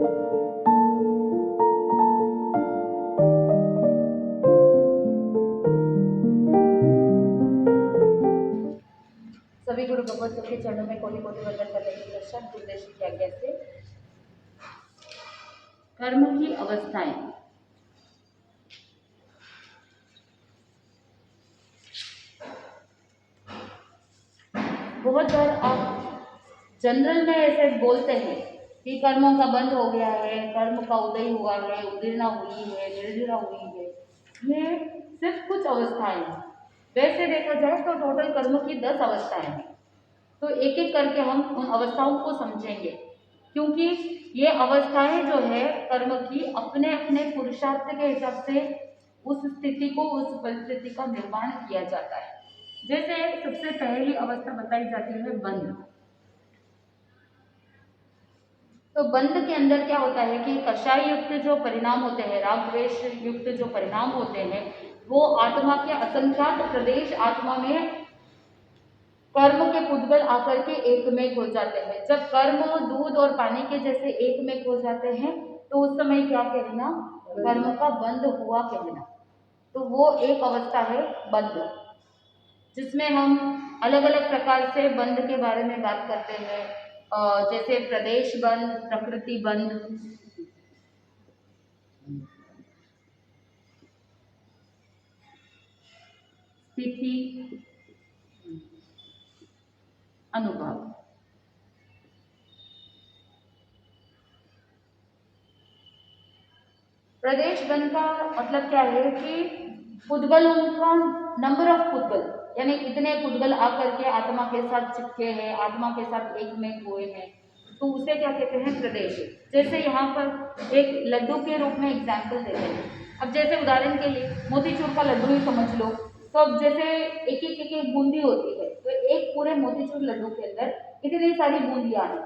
सभी गुरु भगवत के चरणों में कोटि कोटि वंदन करने की दर्शन गुरुदेव की आज्ञा से कर्म की अवस्थाएं। बहुत बार आप जनरल में ऐसे बोलते हैं कि कर्मों का बंद हो गया है, कर्म का उदय हुआ है, उदीर्णा हुई है, निर्जरा हुई है। ये सिर्फ कुछ अवस्थाएं हैं। वैसे देखा जाए तो टोटल कर्म की 10 अवस्थाएं हैं। तो एक एक करके हम उन अवस्थाओं को समझेंगे, क्योंकि ये अवस्थाएं जो है कर्म की अपने अपने पुरुषार्थ के हिसाब से उस स्थिति को, उस परिस्थिति का निर्माण किया जाता है। जैसे सबसे पहली अवस्था बताई जाती है बंध। तो बंध के अंदर क्या होता है कि कषाय युक्त जो परिणाम होते हैं, राग द्वेष युक्त जो परिणाम होते हैं, वो आत्मा के असंख्यात प्रदेश आत्मा में कर्म के पुद्गल आकर के एक में हो जाते हैं। जब कर्म दूध और पानी के जैसे एक में हो जाते हैं तो उस समय क्या कहना, कर्म का बंध हुआ कहना। तो वो एक अवस्था है बंध, जिसमें हम अलग अलग प्रकार से बंध के बारे में बात करते हैं। जैसे प्रदेश बंध, प्रकृति बंध, स्थिति, अनुभव। प्रदेश बंध का मतलब क्या है कि पुद्गलों का नंबर ऑफ पुद्गल, यानी इतने पुद्गल आकर के आत्मा के साथ चिपके हैं, आत्मा के साथ एक में हुए हैं, तो उसे क्या कहते हैं, प्रदेश। जैसे यहाँ पर एक लड्डू के रूप में एग्जाम्पल देते हैं। अब जैसे उदाहरण के लिए मोतीचूर का लड्डू ही समझ लो। तो अब जैसे एक एक बूंदी होती है, तो एक पूरे मोतीचूर लड्डू के अंदर इतनी सारी बूंदियां हैं,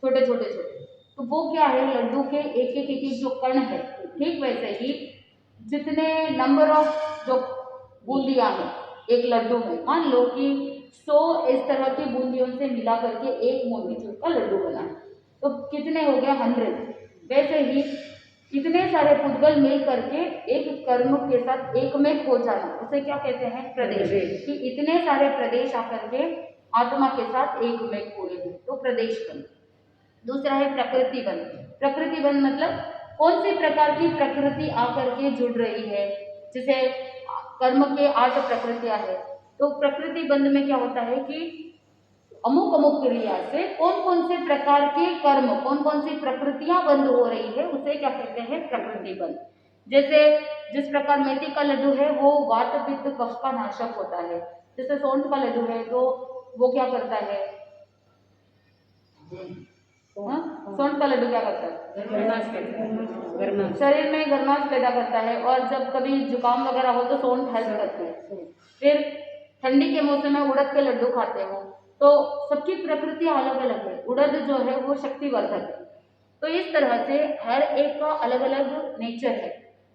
छोटे छोटे छोटे। तो वो क्या है, लड्डू के एक एक जो कण है, ठीक वैसे ही जितने नंबर ऑफ जो बूंदियां हैं एक लड्डू में, मान लो कि 100 इस तरह की बूंदियों से मिला करके एक मोतीचूर का लड्डू बना, तो कितने हो गए, 100। वैसे ही इतने सारे पुद्गल मिल करके एक कर्म के साथ एक में हो जाना, उसे क्या कहते हैं, प्रदेश। कि इतने सारे प्रदेश आकर के आत्मा के साथ एक में हुए हैं, तो प्रदेश बन। दूसरा है प्रकृति बंध। प्रकृति बंध मतलब कौन सी प्रकार की प्रकृति आकर के जुड़ रही है। जैसे कर्म के 8 प्रकृतियां है, तो प्रकृति बंध में क्या होता है कि अमुक अमुक क्रिया से कौन कौन से प्रकार के कर्म, कौन कौन सी प्रकृतियां बंद हो रही है, उसे क्या कहते हैं, प्रकृति बंध। जैसे जिस प्रकार मेथी का लड्डू है वो वात पित्त कफ का नाशक होता है। जैसे सौंठ का लड्डू है तो वो क्या करता है, सौंठ का लड्डू क्या करता है, शरीर में गर्माश पैदा करता है, और जब कभी जुकाम वगैरह हो तो सौंठ हेल्प करती है। फिर ठंडी के मौसम में उड़द के लड्डू खाते हो, तो सबकी प्रकृति अलग अलग है। उड़द जो है वो शक्तिवर्धक है, तो इस तरह से हर एक का अलग अलग नेचर है।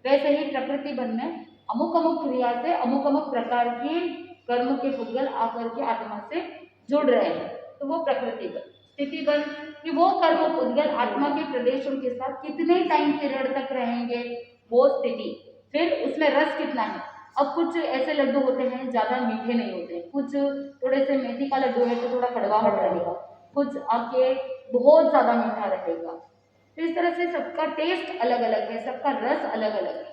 वैसे ही प्रकृति बंध में अमुक अमुक क्रिया से अमुक अमुक प्रकार की कर्म के पुद्गल आकर के आत्मा से जुड़ रहे हैं, तो वो प्रकृति बंध। स्थिति बंध कि वो कर्म पुद्गल आत्मा के प्रदेशों के साथ कितने टाइम पीरियड तक रहेंगे, वो स्थिति। फिर उसमें रस कितना है। अब कुछ ऐसे लड्डू होते हैं ज्यादा मीठे नहीं होते, कुछ थोड़े से मेथी का लड्डू है तो थोड़ा कड़वाहट रहेगा, कुछ आपके बहुत ज्यादा मीठा रहेगा। तो इस तरह से सबका टेस्ट अलग अलग है, सबका रस अलग अलग है।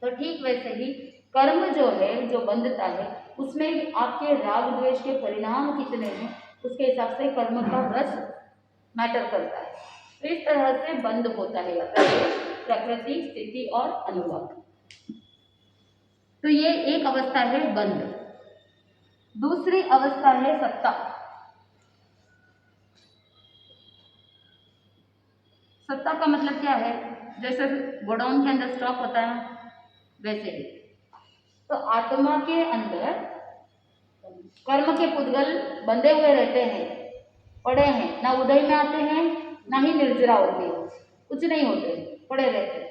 तो ठीक वैसे ही कर्म जो है, जो बंधता है, उसमें आपके राग द्वेष के परिणाम कितने हैं, उसके हिसाब से कर्म का रस मैटर करता है। तो इस तरह से बंध होता है प्रकृति, स्थिति और अनुभव। तो ये एक अवस्था है बंध। दूसरी अवस्था है सत्ता। सत्ता का मतलब क्या है, जैसे गोडाउन के अंदर स्टॉक होता है वैसे ही। तो आत्मा के अंदर कर्म के पुद्गल बंधे हुए रहते हैं, पड़े हैं, ना उदय में आते हैं ना ही निर्जरा होती है, कुछ नहीं होते, पड़े रहते हैं।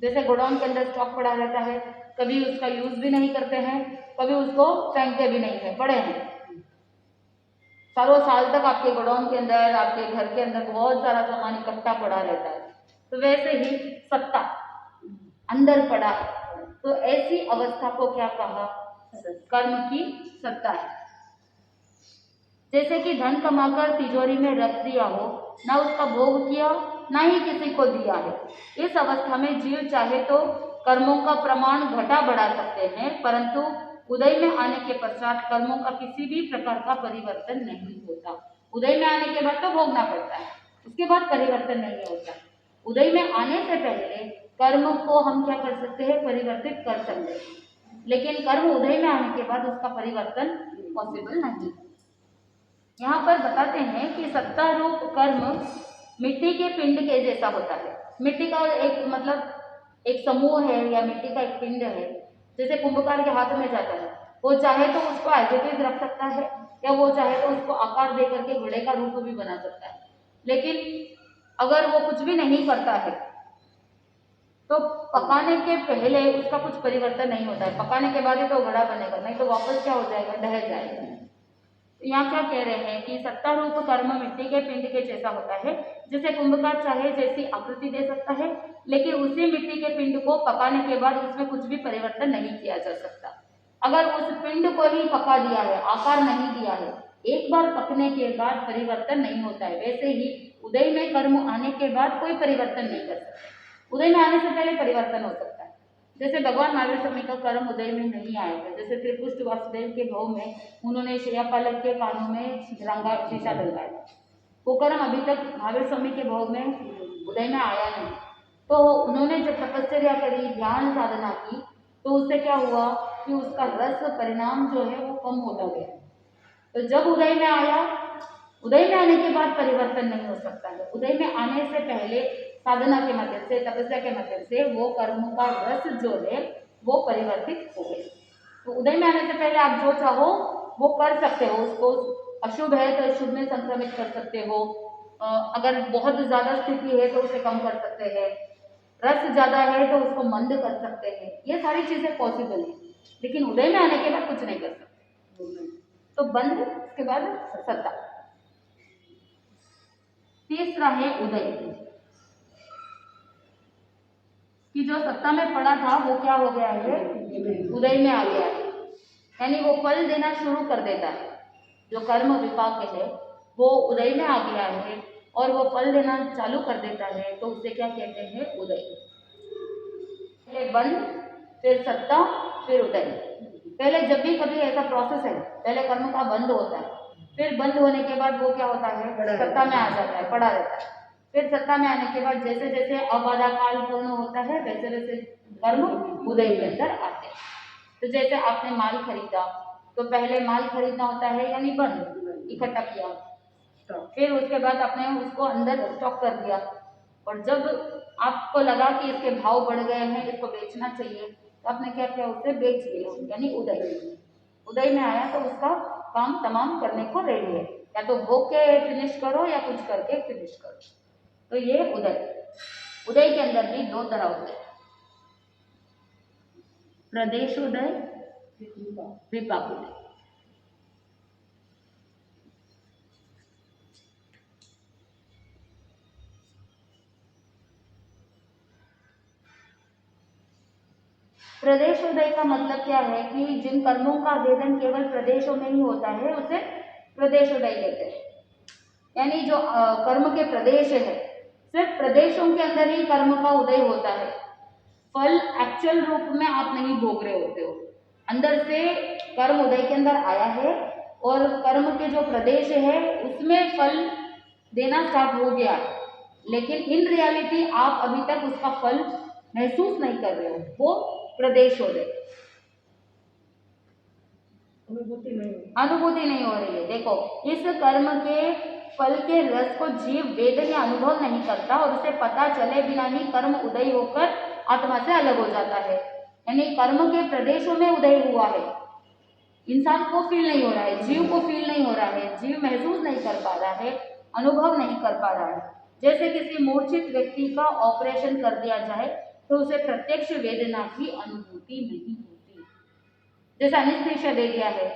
जैसे गोडाउन के अंदर स्टॉक पड़ा रहता है, कभी उसका यूज भी नहीं करते हैं, कभी उसको फेंकते भी नहीं है, पड़े हैं। सालों साल तक आपके गोडाउन के अंदर, आपके घर के अंदर बहुत सारा सामान इकट्ठा पड़ा रहता है, तो वैसे ही सत्ता अंदर पड़ा है, तो ऐसी अवस्था को क्या कहा? कर्म की सत्ता है। जैसे कि धन कमाकर तिजोरी में रख दिया हो, ना उसका भोग किया, ना ही किसी को दिया है। इस अवस्था में जीव चाहे तो कर्मों का प्रमाण घटा बढ़ा सकते हैं, परंतु उदय में आने के पश्चात कर्मों का किसी भी प्रकार का परिवर्तन नहीं होता। उदय में आने के बाद तो भोगना पड़ता है, उसके बाद परिवर्तन नहीं होता। उदय में आने से पहले कर्म को हम क्या कर सकते हैं? परिवर्तित कर सकते हैं, लेकिन कर्म उदय में आने के बाद उसका परिवर्तन पॉसिबल नहीं है। यहाँ पर बताते हैं कि सत्ता रूप कर्म मिट्टी के पिंड के जैसा होता है। मिट्टी का एक मतलब एक समूह है या मिट्टी का एक पिंड है, जैसे कुंभकार के हाथ में जाता है, वो चाहे तो उसको एज इट इज रख सकता है, या वो चाहे तो उसको आकार दे करके घड़े का रूप भी बना सकता है। लेकिन अगर वो कुछ भी नहीं करता है तो पकाने के पहले उसका कुछ परिवर्तन नहीं होता है, पकाने के बाद ही तो घड़ा बनेगा, नहीं तो वापस क्या हो जाएगा? ढह जाएगा। यहाँ क्या कह रहे हैं कि सत्ता रूप कर्म मिट्टी के पिंड के जैसा होता है, जैसे कुंभकार चाहे जैसी आकृति दे सकता है, लेकिन उसी मिट्टी के पिंड को पकाने के बाद उसमें कुछ भी परिवर्तन नहीं किया जा सकता। अगर उस पिंड को ही पका दिया है, आकार नहीं दिया है, एक बार पकने के बाद परिवर्तन नहीं होता है। वैसे ही उदय में कर्म आने के बाद कोई परिवर्तन नहीं कर सकते। उदय में आने से पहले परिवर्तन हो सकता है। जैसे भगवान महावीर स्वामी का कर्म उदय में नहीं आया था, जैसे त्रिपुष्ट वासुदेव के भाव में उन्होंने श्रेयापालक के कानों में रंगा शीशा डलवाया, वो कर्म अभी तक महावीर स्वामी के भाव में उदय में आया नहीं। तो उन्होंने जब तपस्या करी, ध्यान साधना की, तो उससे क्या हुआ कि उसका रस परिणाम जो है वो कम होता गया। तो जब उदय में आया, उदय में आने के बाद परिवर्तन नहीं हो सकता है। उदय में आने से पहले साधना के माध्यम से, तपस्या के माध्यम से वो कर्म का रस जो है वो परिवर्तित हो गए। तो उदय में आने से पहले आप जो चाहो वो कर सकते हो। उसको अशुभ है तो शुभ में संक्रमित कर सकते हो, अगर बहुत ज्यादा स्थिति है तो उसे कम कर सकते हैं, रस ज्यादा है तो उसको मंद कर सकते हैं। ये सारी चीजें पॉसिबल है, लेकिन उदय में आने के बाद कुछ नहीं कर सकते। तो बंद, उसके बाद सत्ता। तीसरा है उदय, कि जो सत्ता में पड़ा था वो क्या हो गया है? उदय में आ गया है, यानी वो फल देना शुरू कर देता है। जो कर्म विपाक है वो उदय में आ गया है और वो फल देना चालू कर देता है, तो उसे क्या कहते हैं? उदय। पहले बंद, फिर सत्ता, फिर उदय। पहले जब भी कभी ऐसा प्रोसेस है, पहले कर्म का बंद होता है, फिर बंद होने के बाद वो क्या होता है? सत्ता में आ जाता है, पड़ा रहता है। फिर सत्ता में आने के बाद जैसे जैसे अबाधा काल पूर्ण होता है, वैसे वैसे कर्म उदय के अंदर आते हैं। तो जैसे आपने माल खरीदा, तो पहले माल खरीदना होता है यानी बंद, इकट्ठा किया, फिर उसके बाद आपने उसको अंदर स्टॉक कर दिया, और जब आपको लगा कि इसके भाव बढ़ गए हैं, इसको बेचना चाहिए, तो आपने क्या किया? उसे बेच दिया, यानी उदय। उदय में आया तो उसका काम तमाम करने को रेडी है, या तो भोग के फिनिश करो या कुछ करके फिनिश करो। तो ये उदय। उदय के अंदर भी दो तरह होते हैं, प्रदेशोदय, विपाकोदय। प्रदेशोदय का मतलब क्या है कि जिन कर्मों का वेदन केवल प्रदेशों में ही होता है उसे प्रदेशोदय कहते हैं। यानी जो कर्म के प्रदेश है, सिर्फ प्रदेशों के अंदर ही कर्म का उदय होता है। फल एक्चुअल रूप में आप नहीं भोग रहे होते हो, अंदर से कर्म उदय के अंदर आया है और कर्म के जो प्रदेश है उसमें फल देना स्टार्ट हो गया है, लेकिन इन रियलिटी आप अभी तक उसका फल महसूस नहीं कर रहे हो, वो प्रदेश हो गए, अनुभूति नहीं हो रही है। देखो, इस कर्म के फल के रस को जीव वेदन या अनुभव नहीं करता, और उसे पता चले बिना ही कर्म उदय होकर आत्मा से अलग हो जाता है। यानी कर्म के प्रदेशों में उदय हुआ है, इंसान को फील नहीं हो रहा है, जीव को फील नहीं हो रहा है, जीव महसूस नहीं कर पा रहा है, अनुभव नहीं कर पा रहा है। जैसे किसी मूर्छित व्यक्ति का ऑपरेशन कर दिया जाए तो उसे प्रत्यक्ष वेदना की अनुभूति नहीं होती। जैसे अनिस्थेशिया दे दिया है,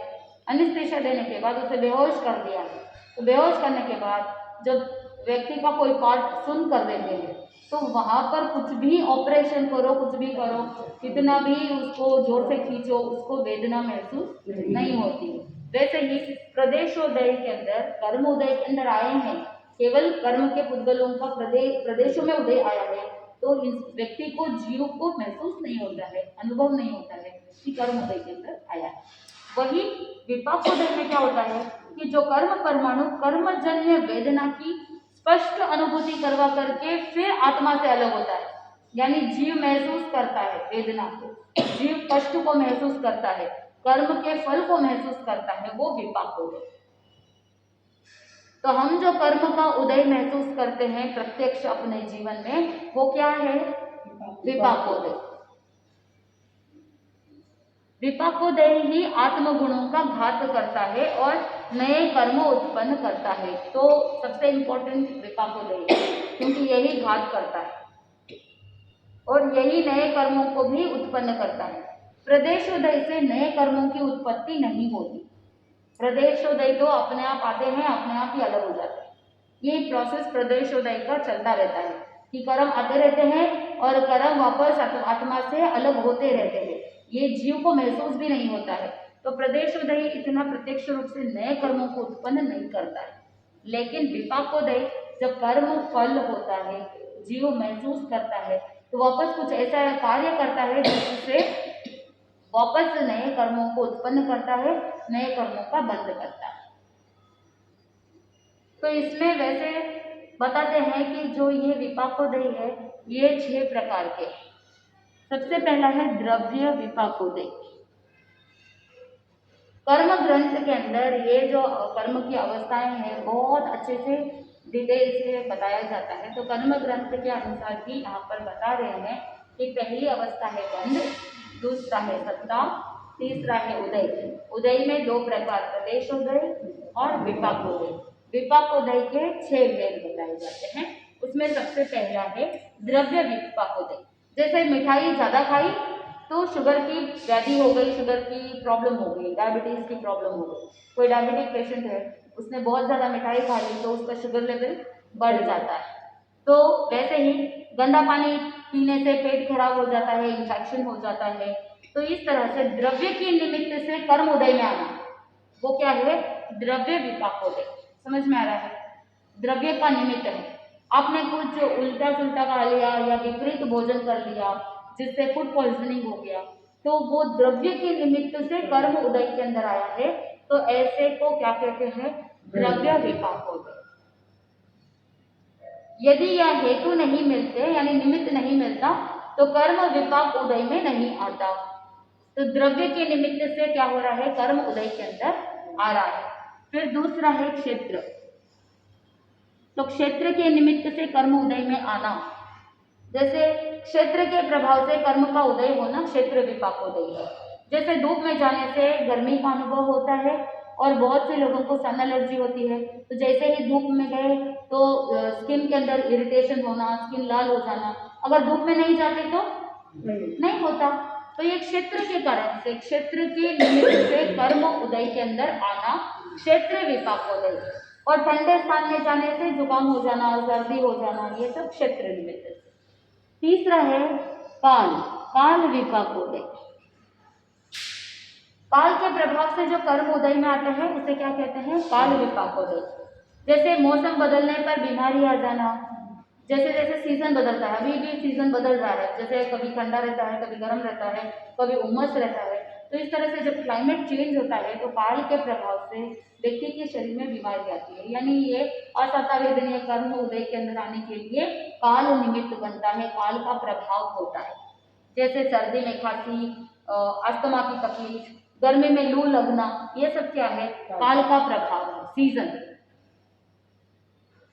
अनिस्थेशिया देने के बाद उसे बेहोश कर दिया है, तो बेहोश करने के बाद जब व्यक्ति का कोई पार्ट सुन कर देते हैं तो वहाँ पर कुछ भी ऑपरेशन करो, कुछ भी करो, कितना भी उसको जोर से खींचो, उसको वेदना महसूस नहीं होती। वैसे ही प्रदेशोदय के अंदर, कर्मोदय के अंदर आए हैं, केवल कर्म के पुद्गलों का प्रदेशों में उदय आया है, तो इस व्यक्ति को, जीव को महसूस नहीं होता है, अनुभव नहीं होता है कि कर्मोदय के अंदर आया है। वही विपाकोदय में क्या होता है कि जो कर्म परमाणु कर्मजन्य वेदना की स्पष्ट अनुभूति करवा करके फिर आत्मा से अलग होता है, यानी जीव महसूस करता है वेदना को, जीव कष्ट को महसूस करता है, कर्म के फल को महसूस करता है, वो विपाकोदय। तो हम जो कर्म का उदय महसूस करते हैं प्रत्यक्ष अपने जीवन में, वो क्या है? विपाकोदय। विपाकोदय ही आत्मगुणों का घात करता है और नए कर्म उत्पन्न करता है। तो सबसे इम्पोर्टेंट विपाकोदय है, क्योंकि यही घात करता है और यही नए कर्मों को भी उत्पन्न करता है। प्रदेशोदय से नए कर्मों की उत्पत्ति नहीं होती। प्रदेशोदय तो अपने आप आते हैं, अपने आप ही अलग हो जाते हैं। ये प्रोसेस प्रदेशोदय का चलता रहता है कि कर्म आते रहते हैं और कर्म वापस आत्मा से अलग होते रहते हैं, ये जीव को महसूस भी नहीं होता है। तो प्रदेशोदय इतना प्रत्यक्ष रूप से नए कर्मों को उत्पन्न नहीं करता है, लेकिन विपाकोदय जब कर्म फल होता है, जीव महसूस करता है, तो वापस कुछ ऐसा कार्य करता है जिससे वापस नए कर्मों को उत्पन्न करता है, नए कर्मों का बंध करता है। तो इसमें वैसे बताते हैं कि जो ये विपाकोदय है, ये 6 प्रकार के। सबसे पहला है द्रव्य विपाकोदय। कर्म ग्रंथ के अंदर ये जो कर्म की अवस्थाएं हैं बहुत अच्छे से डिटेल से बताया जाता है। तो कर्म ग्रंथ के अनुसार भी यहाँ पर बता रहे हैं कि पहली अवस्था है बंध, दूसरा है सत्ता, तीसरा है उदय। उदय में 2 प्रकार, प्रदेशोदय और विपाकोदय। विपाकोदय के 6 भेद बताए जाते हैं। उसमें सबसे पहला है द्रव्य विपाकोदय। जैसे मिठाई ज़्यादा खाई तो शुगर की व्याधि हो गई, शुगर की प्रॉब्लम हो गई, डायबिटीज़ की प्रॉब्लम हो गई। कोई डायबिटिक पेशेंट है, उसने बहुत ज़्यादा मिठाई खा ली तो उसका शुगर लेवल बढ़ जाता है। तो वैसे ही गंदा पानी पीने से पेट खराब हो जाता है, इन्फेक्शन हो जाता है। तो इस तरह से द्रव्य के निमित्त से कर्म उदय में आना, वो क्या है? द्रव्य विपाकोदय। समझ में आ रहा है? द्रव्य का निमित्त है, आपने कुछ उल्टा सुल्टा खा लिया या विपरीत भोजन कर लिया जिससे फूड पॉइजनिंग हो गया, तो वो द्रव्य के निमित्त से कर्म उदय के अंदर आया है। तो ऐसे को क्या कहते हैं? द्रव्य विपाकोदय। यदि यह हेतु नहीं मिलते, यानी निमित्त नहीं मिलता, तो कर्म विपाक उदय में नहीं आता। तो द्रव्य के निमित्त से क्या हो रहा है? कर्म उदय के अंदर आ रहा है। फिर दूसरा है क्षेत्र। तो क्षेत्र के निमित्त से कर्म उदय में आना, जैसे क्षेत्र के प्रभाव से कर्म का उदय होना क्षेत्र विपाकोदय है। जैसे धूप में जाने से गर्मी का अनुभव होता है और बहुत से लोगों को सन एलर्जी होती है, तो जैसे ही धूप में गए तो स्किन के अंदर इरिटेशन होना, स्किन लाल हो जाना। अगर धूप में नहीं जाते तो नहीं होता। तो ये क्षेत्र के कारण से, क्षेत्र के निमित्त से कर्म उदय के अंदर आना क्षेत्र विपाकोदय। और ठंडे स्थान में जाने से जुकाम हो जाना, सर्दी हो जाना, ये सब क्षेत्र निमित्त से। तीसरा है काल, काल विपाकोदय। काल के प्रभाव से जो कर्म उदय में आते हैं उसे क्या कहते हैं? काल विपाकोदय। जैसे मौसम बदलने पर बीमारी आ जाना, जैसे जैसे सीजन बदलता है, अभी भी सीजन बदल रहा है, जैसे कभी ठंडा रहता है, कभी गर्म रहता है, कभी उमस रहता है। तो इस तरह से जब क्लाइमेट चेंज होता है तो काल के प्रभाव से व्यक्ति के शरीर में बीमारी आती है, यानी ये असतावेदनीय कर्म उदय के अंदर आने के लिए काल निमित्त बनता है, काल का प्रभाव होता है। जैसे सर्दी में खांसी, अस्थमा की तकलीफ, गर्मी में लू लगना, ये सब क्या है? काल का प्रभाव है, सीजन।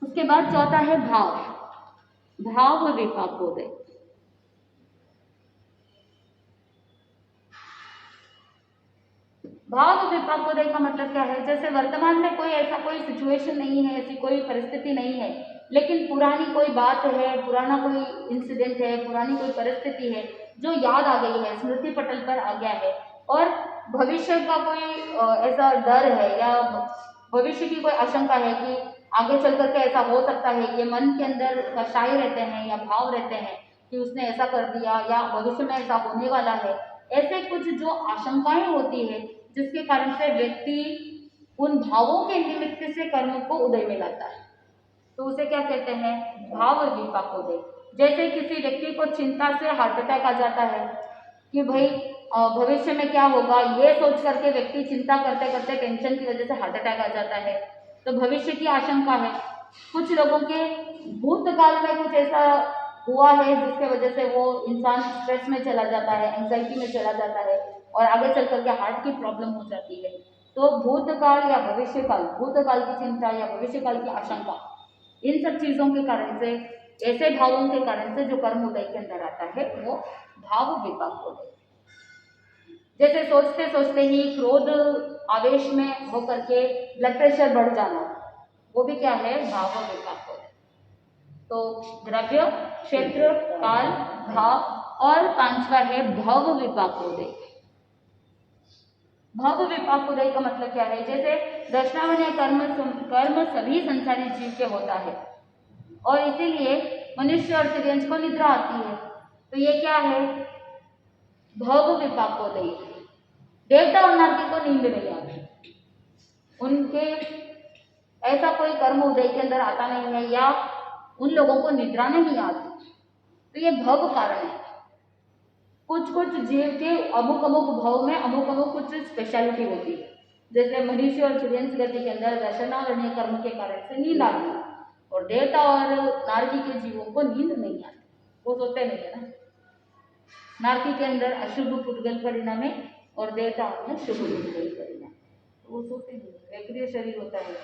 उसके बाद चौथा है भाव, भाव विपाकोदय। भाव विपाकोदय का मतलब क्या है? जैसे वर्तमान में कोई ऐसा कोई सिचुएशन नहीं है, ऐसी कोई परिस्थिति नहीं है, लेकिन पुरानी कोई बात है, पुराना कोई इंसिडेंट है, पुरानी कोई परिस्थिति है जो याद आ गई है, स्मृति पटल पर आ गया है, और भविष्य का कोई ऐसा डर है या भविष्य की कोई आशंका है कि आगे चल करके ऐसा हो सकता है, ये मन के अंदर कषाय रहते हैं या भाव रहते हैं कि उसने ऐसा कर दिया या भविष्य में ऐसा होने वाला है, ऐसे कुछ जो आशंकाएं होती है जिसके कारण से व्यक्ति उन भावों के निमित्त से कर्म को उदय में लाता है, तो उसे क्या कहते हैं, भाव विपाकोदय। जैसे किसी व्यक्ति को चिंता से हार्ट अटैक आ जाता है कि भाई भविष्य में क्या होगा, ये सोच करके व्यक्ति चिंता करते करते टेंशन की वजह से हार्ट अटैक आ जाता है, तो भविष्य की आशंका है। कुछ लोगों के भूतकाल में कुछ ऐसा हुआ है जिसके वजह से वो इंसान स्ट्रेस में चला जाता है, एंजाइटी में चला जाता है और आगे चल करके हार्ट की प्रॉब्लम हो जाती है। तो भूतकाल या भविष्यकाल, भूतकाल की चिंता या भविष्यकाल की आशंका, इन सब चीजों के कारण से, ऐसे भावों के कारण से जो कर्म उदय के अंदर आता है वो भाव विपाक होता है। जैसे सोचते सोचते ही क्रोध आवेश में होकर के ब्लड प्रेशर बढ़ जाना, वो भी क्या है, भाव विपाक होता है। तो द्रव्य, क्षेत्र, काल, भाव और पांचवा है भव विपाकोदय। भव विपाकोदय का मतलब क्या है, जैसे दर्शनावन्य कर्म सभी संसारी जीव के होता है और इसीलिए मनुष्य और तिर्यंश को निद्रा आती है, तो ये क्या है, भव विपाकोदय। देवता और नारकी को नींद नहीं आती, उनके ऐसा कोई कर्म उदय के अंदर आता नहीं है या उन लोगों को निद्रा नहीं आती, तो ये भव कारण है। कुछ कुछ जीव के अमुक अमुक भाव में अमुक अमुक कुछ स्पेशलिटी होती है, जैसे मनुष्य और तिर्यंश गति के अंदर दर्शनावरणीय कर्म के कारण से नींद आती है और देवता और नारकी के जीवों को नींद नहीं आती, वो सोते नहीं है ना। नारकी के अंदर अशुभ पुद्गल परिणाम है और देवताओं में शुभ पुद्गल परिणाम, तो वो सोते नहीं, वैक्रिय शरीर होता है,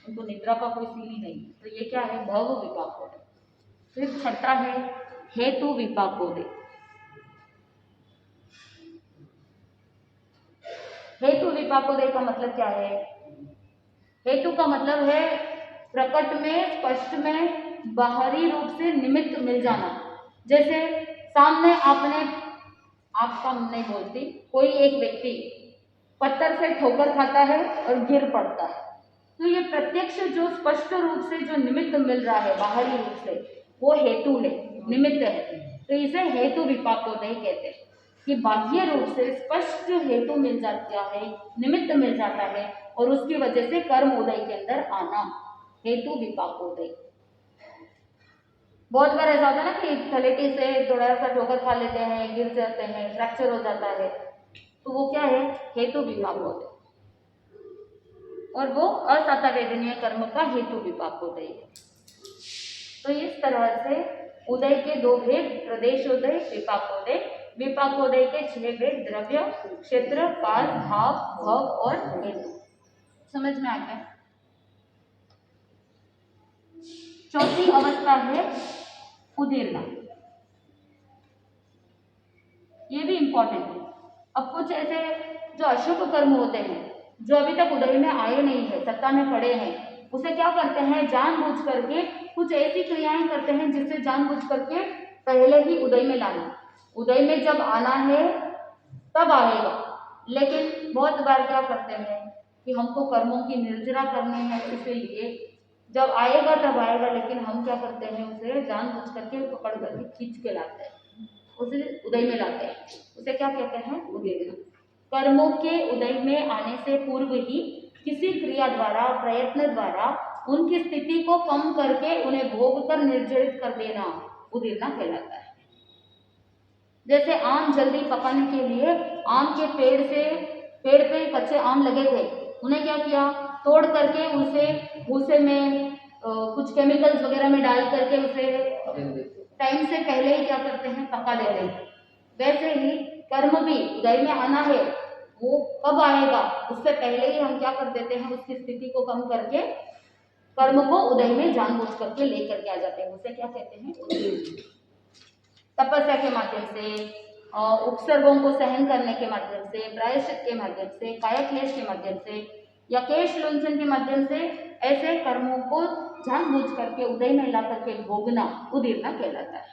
उनको निद्रा का कोई सीन ही नहीं। तो ये क्या है, भव विपाकोदय। फिर छठा है हेतु विपाकोदय। हेतु विपाकोदय का मतलब क्या है, हेतु का मतलब है प्रकट में, स्पष्ट में, बाहरी रूप से निमित्त मिल जाना। जैसे सामने आपने, आपका नहीं बोलती, कोई एक व्यक्ति पत्थर से ठोकर खाता है और गिर पड़ता है, तो ये प्रत्यक्ष जो स्पष्ट रूप से जो निमित्त मिल रहा है बाहरी रूप से, वो हेतु है, निमित्त है। तो इसे हेतु विपाकोदय कहते हैं कि बाह्य रूप से स्पष्ट हेतु मिल जाता है, निमित्त मिल जाता है और उसकी वजह से कर्म उदय के अंदर आना, हेतु विपाकोदय। बहुत बार ऐसा होता है ना कि थलेटी से थोड़ा सा ठोकर खा लेते हैं, गिर जाते हैं, फ्रैक्चर हो जाता है, तो वो क्या है, हेतु विपाकोदय, और वो असतवेदनीय कर्म का हेतु विपाकोदय है। तो इस तरह से उदय के दो भेद, प्रदेशोदय, विपाकोदय। विपाकोदय के 6 भेद, द्रव्य, क्षेत्र, काल, भाव, भव और हेतु। समझ में आ गया। चौथी अवस्था है उदीर्णा, ये भी इंपॉर्टेंट है। अब कुछ ऐसे जो अशुभ कर्म होते हैं जो अभी तक उदय में आए नहीं है, सत्ता में पड़े हैं, उसे क्या करते हैं, जानबूझ करके कुछ ऐसी क्रियाएं करते हैं जिससे जानबूझ करके पहले ही उदय में लाना। उदय में जब आना है तब आएगा, लेकिन बहुत बार क्या करते हैं कि हमको कर्मों की निर्जरा करनी है, इसीलिए जब आएगा तब आएगा, लेकिन हम क्या करते हैं, उसे जानबूझ करके पकड़ करके खींच के लाते हैं, उसे उदय में लाते हैं। उसे क्या कहते हैं, उदीर्णा। कर्मों के उदय में आने से पूर्व ही किसी क्रिया द्वारा, प्रयत्न द्वारा उनकी स्थिति को कम करके उन्हें भोग कर निर्जरित कर देना उदीर्णा कहलाता है। जैसे आम जल्दी पकाने के लिए आम के पेड़ पे कच्चे आम लगे थे, उन्हें क्या किया, तोड़ करके उसे भूसे में कुछ केमिकल्स वगैरह में डाल करके उसे टाइम से पहले ही क्या करते हैं, पका देते हैं। वैसे ही कर्म भी उदय में आना है, वो कब आएगा उससे पहले ही हम क्या कर देते हैं, उसकी स्थिति को कम करके कर्म को उदय में जानबूझ करके लेकर के आ जाते हैं, उसे क्या कहते हैं, तपस्या के माध्यम से, उपसर्गों को सहन करने के माध्यम से, प्रायश्चित के माध्यम से, कायक्लेश के माध्यम से या केश लोंचन के माध्यम से ऐसे कर्मों को जानबूझ करके उदय में ला करके भोगना उदीर्णा कहलाता है।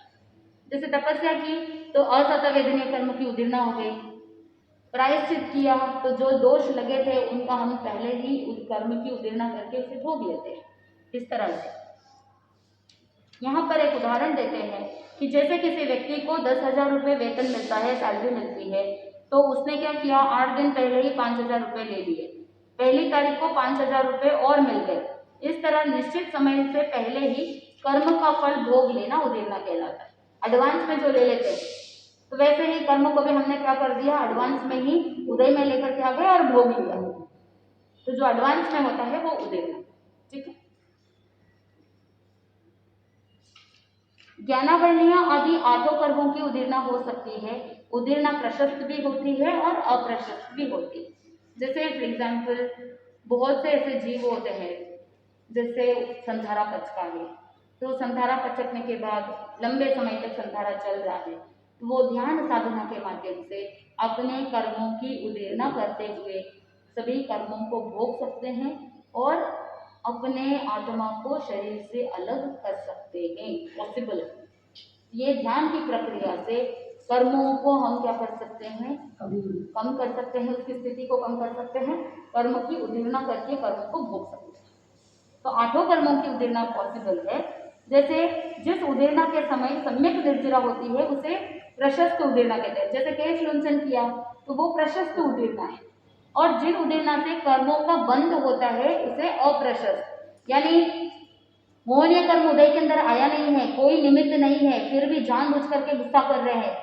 जैसे तपस्या की तो असतवेदनीय कर्म की उदीर्णा हो गई, प्रायश्चित किया, तो जो दोष लगे थे उनका हम पहले ही उस कर्म की उद्दीर्णा करके उसे भोग लेते हैं। इस तरह से यहाँ पर एक उदाहरण देते हैं कि जैसे किसी व्यक्ति को 10,000 रुपये वेतन मिलता है, सैलरी मिलती है, तो उसने क्या किया, 8 दिन पहले ही 5,000 रुपये ले लिए, पहली तारीख को 5,000 रुपये और मिल गए। इस तरह निश्चित समय से पहले ही कर्म का फल भोग लेना उद्दीर्णा कहलाता है। एडवांस में जो ले लेते हैं, तो वैसे ही कर्म को भी हमने क्या कर दिया, एडवांस में ही उदय में लेकर के आ गए और भोग लिया। तो जो एडवांस में होता है वो उद्दीर्णा। ठीक है। ज्ञानावरणीय आदि 8 कर्मों की उद्दीर्णा हो सकती है। उद्दीर्णा प्रशस्त भी होती है और अप्रशस्त भी होती है। जैसे फॉर एग्जाम्पल बहुत से ऐसे जीव होते हैं, जैसे संधारा पचका है, तो संधारा पचकने के बाद लंबे समय तक संधारा चल रहा है, तो वो ध्यान साधना के माध्यम से अपने कर्मों की उद्दीर्णा करते हुए सभी कर्मों को भोग सकते हैं और अपने आत्मा को शरीर से अलग कर सकते हैं। पॉसिबल है। ये ध्यान की प्रक्रिया से कर्मों को हम क्या कर सकते हैं, कम कर सकते हैं, उसकी स्थिति को कम कर सकते हैं, कर्म की उद्दीर्णा करके कर्म को भोग सकते हैं। तो 8 कर्मों की उद्दीर्णा पॉसिबल है। जैसे जिस उद्दीर्णा के समय सम्यक निर्जरा होती है उसे प्रशस्त उद्दीर्णा कहते हैं। जैसे केश लुंचन किया तो वो प्रशस्त उद्दीर्णा है, और जिन उद्दीर्णा से कर्मों का बंध होता है उसे अप्रशस्त, यानी मोहनीय कर्म उदय के अंदर आया नहीं है, कोई निमित्त नहीं है, फिर भी जानबूझ करके गुस्सा कर रहे हैं,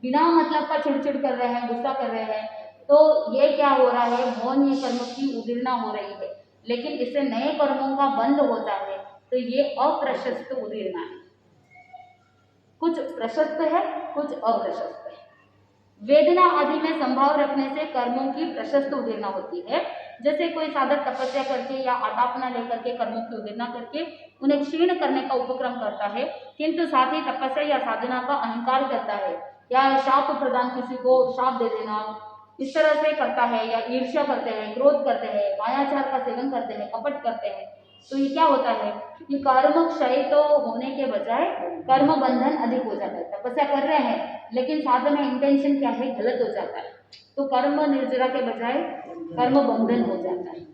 बिना मतलब का चिड़चिड़ कर रहे हैं, गुस्सा कर रहे हैं, तो ये क्या हो रहा है, मोहनीय कर्म की उद्दीर्णा हो रही है। लेकिन इससे नए कर्मों का बंध होता है, तो ये अप्रशस्त उद्दीर्णा है। कुछ प्रशस्त है, कुछ अप्रशस्त है। वेदना आदि में संभाव रखने से कर्मों की प्रशस्त उद्दीर्णा होती है। जैसे कोई साधक तपस्या करके या आतापना लेकर के कर्मों की उद्दीर्णा करके उन्हें क्षीण करने का उपक्रम करता है, किंतु साथ ही तपस्या या साधना का अहंकार करता है, या शाप प्रदान, किसी को शाप दे देना, इस तरह से करता है, या ईर्ष्या करते हैं, क्रोध करते हैं, मायाचार का सेवन करते हैं, कपट करते हैं, तो ये क्या होता है कि कर्म क्षय तो होने के बजाय कर्म बंधन अधिक हो जाता है। तपस्या कर रहे हैं लेकिन साथ में इंटेंशन क्या है, गलत हो जाता है, तो कर्म निर्जरा के बजाय कर्म बंधन हो जाता है।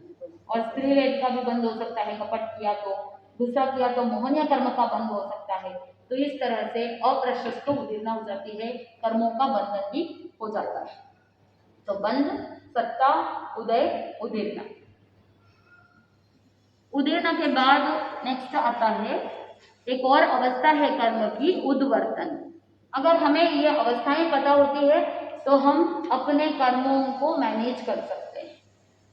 और स्त्रीलेप का भी बंद हो सकता है, कपट किया तो, गुस्सा किया तो मोहनीय कर्म का बंद हो सकता है। तो इस तरह से अप्रशस्त उद्दीर्णा हो जाती है, कर्मों का बंधन भी हो जाता है। तो बंध, सत्ता, उदय, उद्दीर्णा। उद्दीर्णा के बाद नेक्स्ट आता है एक और अवस्था है कर्म की, उद्वर्तन। अगर हमें ये अवस्थाएं पता होती है तो हम अपने कर्मों को मैनेज कर सकते हैं।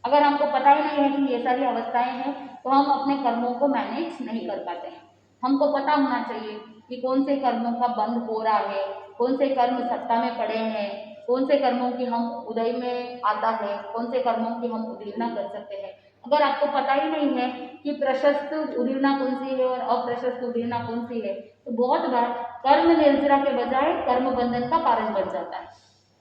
अगर हमको पता ही नहीं है कि ये सारी अवस्थाएं हैं तो हम अपने कर्मों को मैनेज नहीं कर पाते हैं। हमको पता होना चाहिए कि कौन से कर्मों का बंध हो रहा है, कौन से कर्म सत्ता में पड़े हैं, कौन से कर्मों की हम उदय में आता है, कौन से कर्मों की हम उद्दीर्णा कर सकते हैं। अगर आपको पता ही नहीं है कि प्रशस्त उद्दीर्णा कौन सी है और अप्रशस्त उद्दीर्णा कौन सी है, तो बहुत बार कर्म निर्जरा के बजाय कर्म बंधन का कारण बन जाता है।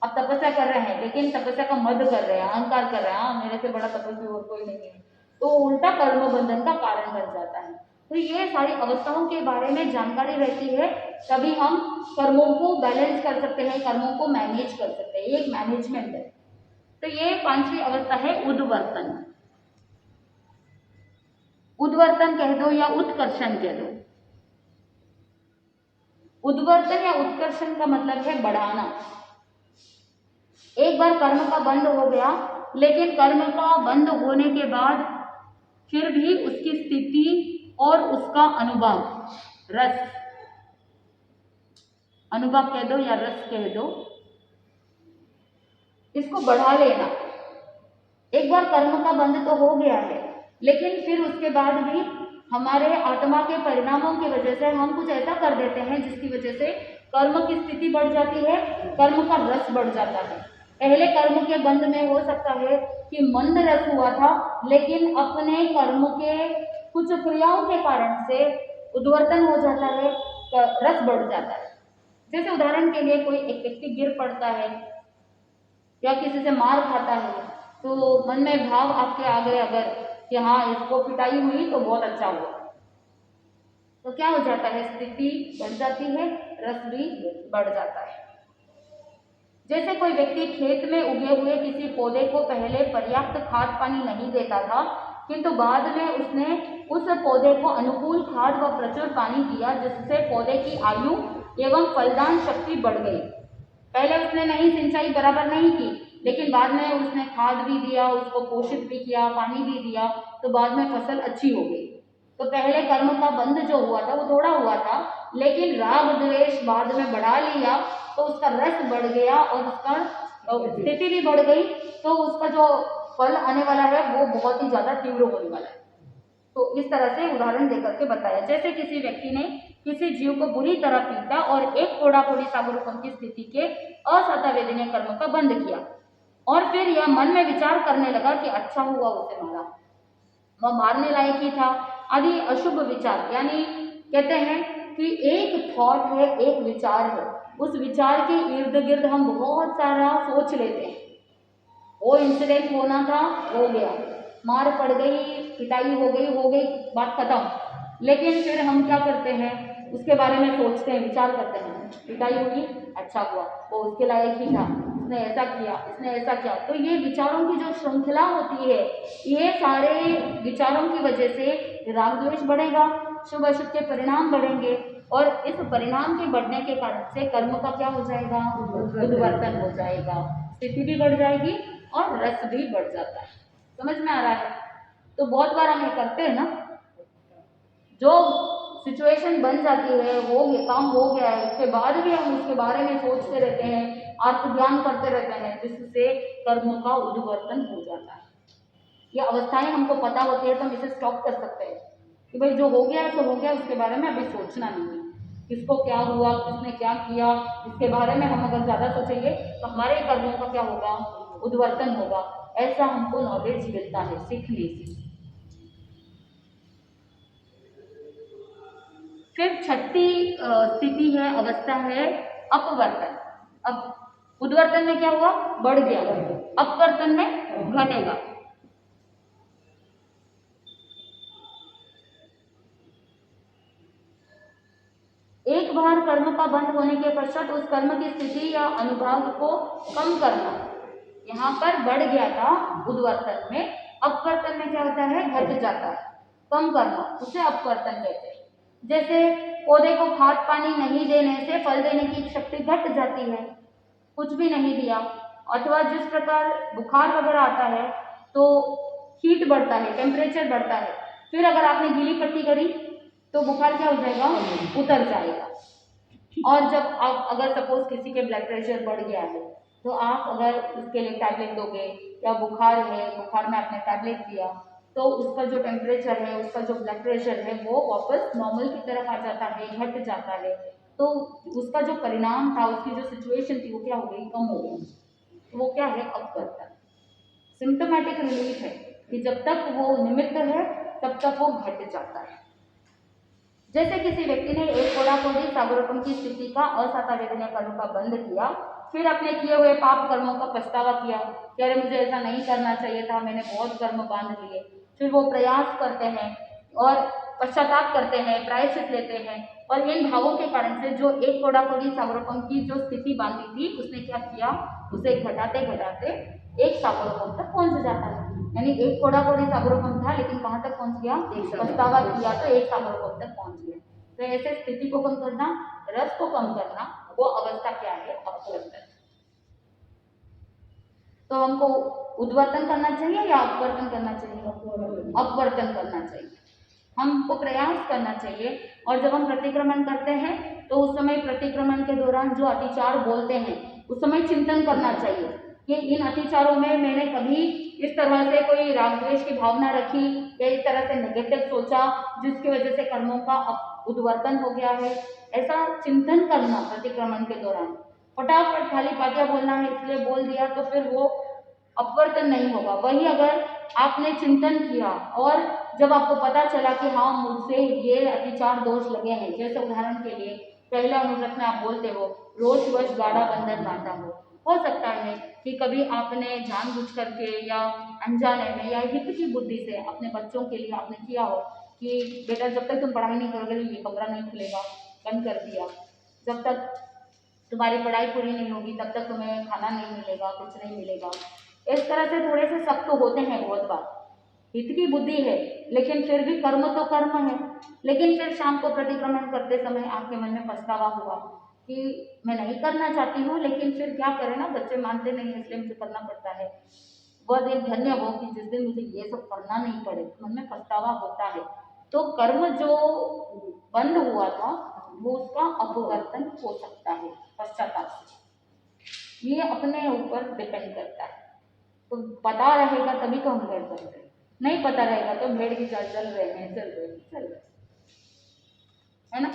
आप तपस्या कर रहे हैं लेकिन तपस्या का मद कर रहे हैं, अहंकार कर रहे हैं, हाँ मेरे से बड़ा तपस्वी और कोई नहीं है, तो उल्टा कर्म बंधन का कारण बन जाता है। तो ये सारी अवस्थाओं के बारे में जानकारी रहती है, तभी हम कर्मों को बैलेंस कर सकते हैं, कर्मों को मैनेज कर सकते हैं। ये एक मैनेजमेंट है। तो ये 5वीं अवस्था है उद्वर्तन। उद्वर्तन कह दो या उत्कर्षण कह दो। उद्वर्तन या उत्कर्षण का मतलब है बढ़ाना। एक बार कर्म का बंध हो गया, लेकिन कर्म का बंध होने के बाद फिर भी उसकी स्थिति और उसका अनुभव, रस, अनुभव कह दो या रस कह दो, इसको बढ़ा लेना। एक बार कर्म का बंध तो हो गया है, लेकिन फिर उसके बाद भी हमारे आत्मा के परिणामों की वजह से हम कुछ ऐसा कर देते हैं जिसकी वजह से कर्म की स्थिति बढ़ जाती है, कर्म का रस बढ़ जाता है। पहले कर्म के बंध में हो सकता है कि मंद रस हुआ था, लेकिन अपने कर्म के कुछ क्रियाओं के कारण से उद्वर्तन हो जाता है, रस बढ़ जाता है। जैसे उदाहरण के लिए कोई एक व्यक्ति गिर पड़ता है या किसी से मार खाता है, तो मन में भाव आपके आ गए अगर कि हाँ इसको पिटाई हुई तो बहुत अच्छा हुआ, तो क्या हो जाता है, स्थिति बढ़ जाती है, रस भी बढ़ जाता है। जैसे कोई व्यक्ति खेत में उगे हुए किसी पौधे को पहले पर्याप्त खाद पानी नहीं देता था, किंतु बाद में उसने उस पौधे को अनुकूल खाद व प्रचुर पानी दिया, जिससे पौधे की आयु एवं फलदान शक्ति बढ़ गई। पहले उसने नहीं सिंचाई बराबर नहीं की, लेकिन बाद में उसने खाद भी दिया, उसको पोषित भी किया, पानी भी दिया, तो बाद में फसल अच्छी हो गई। तो पहले कर्म का बंध जो हुआ था वो थोड़ा हुआ था, लेकिन राग द्वेष बाद में बढ़ा लिया तो उसका रस बढ़ गया और उसका स्थिति भी बढ़ गई, तो उसका जो फल आने वाला है वो बहुत ही ज्यादा तीव्र होने वाला है। तो इस तरह से उदाहरण देकर के बताया, जैसे किसी व्यक्ति ने किसी जीव को बुरी तरह पीटा और एक कोड़ा कोड़ी सागरोपम की स्थिति के असतवेदनीय कर्म का बंध किया, और फिर यह मन में विचार करने लगा कि अच्छा हुआ उसे मारा, वह मारने लायक ही था आदि अशुभ विचार। यानी कहते हैं कि एक थॉट है, एक विचार है, उस विचार के इर्द गिर्द हम बहुत सारा सोच लेते हैं। वो इंसिडेंट होना था, हो गया, मार पड़ गई, पिटाई हो गई, बात खत्म। लेकिन फिर हम क्या करते हैं, उसके बारे में सोचते हैं, विचार करते हैं, पिटाई होगी, अच्छा हुआ, वो उसके लायक ही था, इसने ऐसा किया, इसने ऐसा किया। तो ये विचारों की जो श्रृंखला होती है, ये सारे विचारों की वजह से राग द्वेष बढ़ेगा, शुभ अशुभ के परिणाम बढ़ेंगे, और इस परिणाम के बढ़ने के कारण से कर्म का क्या हो जाएगा, उद्वर्तन हो जाएगा, स्थिति भी बढ़ जाएगी और रस भी बढ़ जाता है। समझ में आ रहा है? तो बहुत बार हम ये करते हैं ना, जो सिचुएशन बन जाती है, हो गया, काम हो गया है, उसके बाद भी हम उसके बारे में सोचते रहते हैं, आत्मज्ञान करते रहते हैं, जिससे कर्म का उद्वर्तन हो जाता है। ये अवस्थाएं हमको पता होती है तो हम इसे स्टॉप कर सकते हैं कि भाई जो हो गया है सो हो गया, उसके बारे में अभी सोचना नहीं है, किसको क्या हुआ, किसने क्या किया, इसके बारे में हम अगर ज़्यादा सोचेंगे तो हमारे कर्मों का क्या होगा, उद्वर्तन होगा। ऐसा हमको नॉलेज मिलता है सीखने से। फिर छठी स्थिति है, अवस्था है अपवर्तन। अब उद्वर्तन में क्या हुआ, बढ़ गया, अपवर्तन में घटेगा। एक बार कर्म का बंद होने के पश्चात उस कर्म की स्थिति या अनुभाग को कम करना। यहाँ पर बढ़ गया था उद्वर्तन में, अपवर्तन में क्या होता है, घट जाता है, कम करना, उसे अपवर्तन कहते हैं। जैसे पौधे को खाद पानी नहीं देने से फल देने की शक्ति घट जाती है, कुछ भी नहीं दिया, अथवा जिस प्रकार बुखार वगैरह आता है तो हीट बढ़ता है, टेम्परेचर बढ़ता है, फिर अगर आपने गीली पट्टी करी तो बुखार क्या हो जाएगा, उतर जाएगा। और जब आप अगर सपोज किसी के ब्लड प्रेशर बढ़ गया है तो आप अगर उसके लिए टैबलेट दोगे, या बुखार है, बुखार में आपने टैबलेट दिया, तो उसका जो टेम्परेचर है, उसका जो ब्लड प्रेशर है वो वापस नॉर्मल की तरफ आ जाता है, घट जाता है, तो उसका जो परिणाम था, उसकी जो सिचुएशन थी वो क्या हो गई, कम हो गई। तो वो क्या है, अपवर्तन। सिम्टोमेटिक रिलीफ है कि जब तक वो निमित्त है तब तक वो घट जाता है। जैसे किसी व्यक्ति ने एक कोड़ा कोड़ी सागरोपम की स्थिति का असतवेदनीय कर्म का बंध किया, फिर अपने किए हुए पाप कर्मों का पछतावा किया कि अरे मुझे ऐसा नहीं करना चाहिए था, मैंने बहुत कर्म बांध लिए। फिर वो प्रयास करते हैं और पश्चाताप करते हैं, प्रायश्चित लेते हैं, और इन भावों के कारण से जो एक कोड़ा कोड़ी सागरोपम की जो स्थिति बांधी थी, उसने क्या किया, उसे घटाते घटाते एक सागरोपम तक पहुंच जाता है। यानी एक कोड़ा कोड़ी सागरोपम था, लेकिन कहाँ तक पहुंच गया, पछतावा किया तो एक सागरोपम तक पहुंच गया। तो ऐसे स्थिति को कम करना, रस को कम करना, वो अवस्था क्या है, अपवर्तन। तो हमको उद्वर्तन करना चाहिए या अपवर्तन करना चाहिए, अपवर्तन करना चाहिए। हमको प्रयास करना चाहिए, और जब हम प्रतिक्रमण करते हैं तो उस समय प्रतिक्रमण के दौरान जो अतिचार बोलते हैं उस समय चिंतन करना चाहिए कि इन अतिचारों में मैंने कभी इस तरह से कोई राग द्वेष की भावना रखी या इस तरह से नेगेटिव सोचा जिसकी वजह से कर्मों का उद्वर्तन हो गया है। ऐसा चिंतन करना प्रतिक्रमण के दौरान, फटाफट खाली पाटिया बोलना है इसलिए बोल दिया तो फिर वो अपवर्तन नहीं होगा। वही अगर आपने चिंतन किया और जब आपको पता चला कि हाँ मुझसे ये अतिचार दोष लगे हैं, जैसे उदाहरण के लिए पहला अनुव्रत में आप बोलते हो रोष वश गाढ़ा बंधन बांधा हो सकता है कि कभी आपने जानबूझ करके या अनजाने में या हित की बुद्धि से अपने बच्चों के लिए आपने किया हो कि बेटा जब तक तुम पढ़ाई नहीं करोगे तो ये कमरा नहीं खुलेगा, बंद कर दिया, जब तक तुम्हारी पढ़ाई पूरी नहीं होगी तब तक तुम्हें खाना नहीं मिलेगा, कुछ नहीं मिलेगा। इस तरह से थोड़े से सख्त होते हैं बहुत बार, हित की बुद्धि है, लेकिन फिर भी कर्म तो कर्म है। लेकिन फिर शाम को प्रतिक्रमण करते समय आपके मन में पछतावा हुआ कि मैं नहीं करना चाहती हूँ, लेकिन फिर क्या करें ना, बच्चे मानते नहीं है इसलिए मुझे करना पड़ता है। वह दिन धन्य हो कि जिस दिन मुझे ये सब करना नहीं पड़े, मन में पछतावा होता है। तो कर्म जो बंद हुआ था वो उसका अपवर्तन हो सकता है पश्चाताप से। ये अपने ऊपर डिपेंड करता है। तो पता रहेगा तभी तो हम कर सकते हैं, नहीं पता रहेगा तो भेड़ की चाल चल रहे हैं, चल रहे है ना।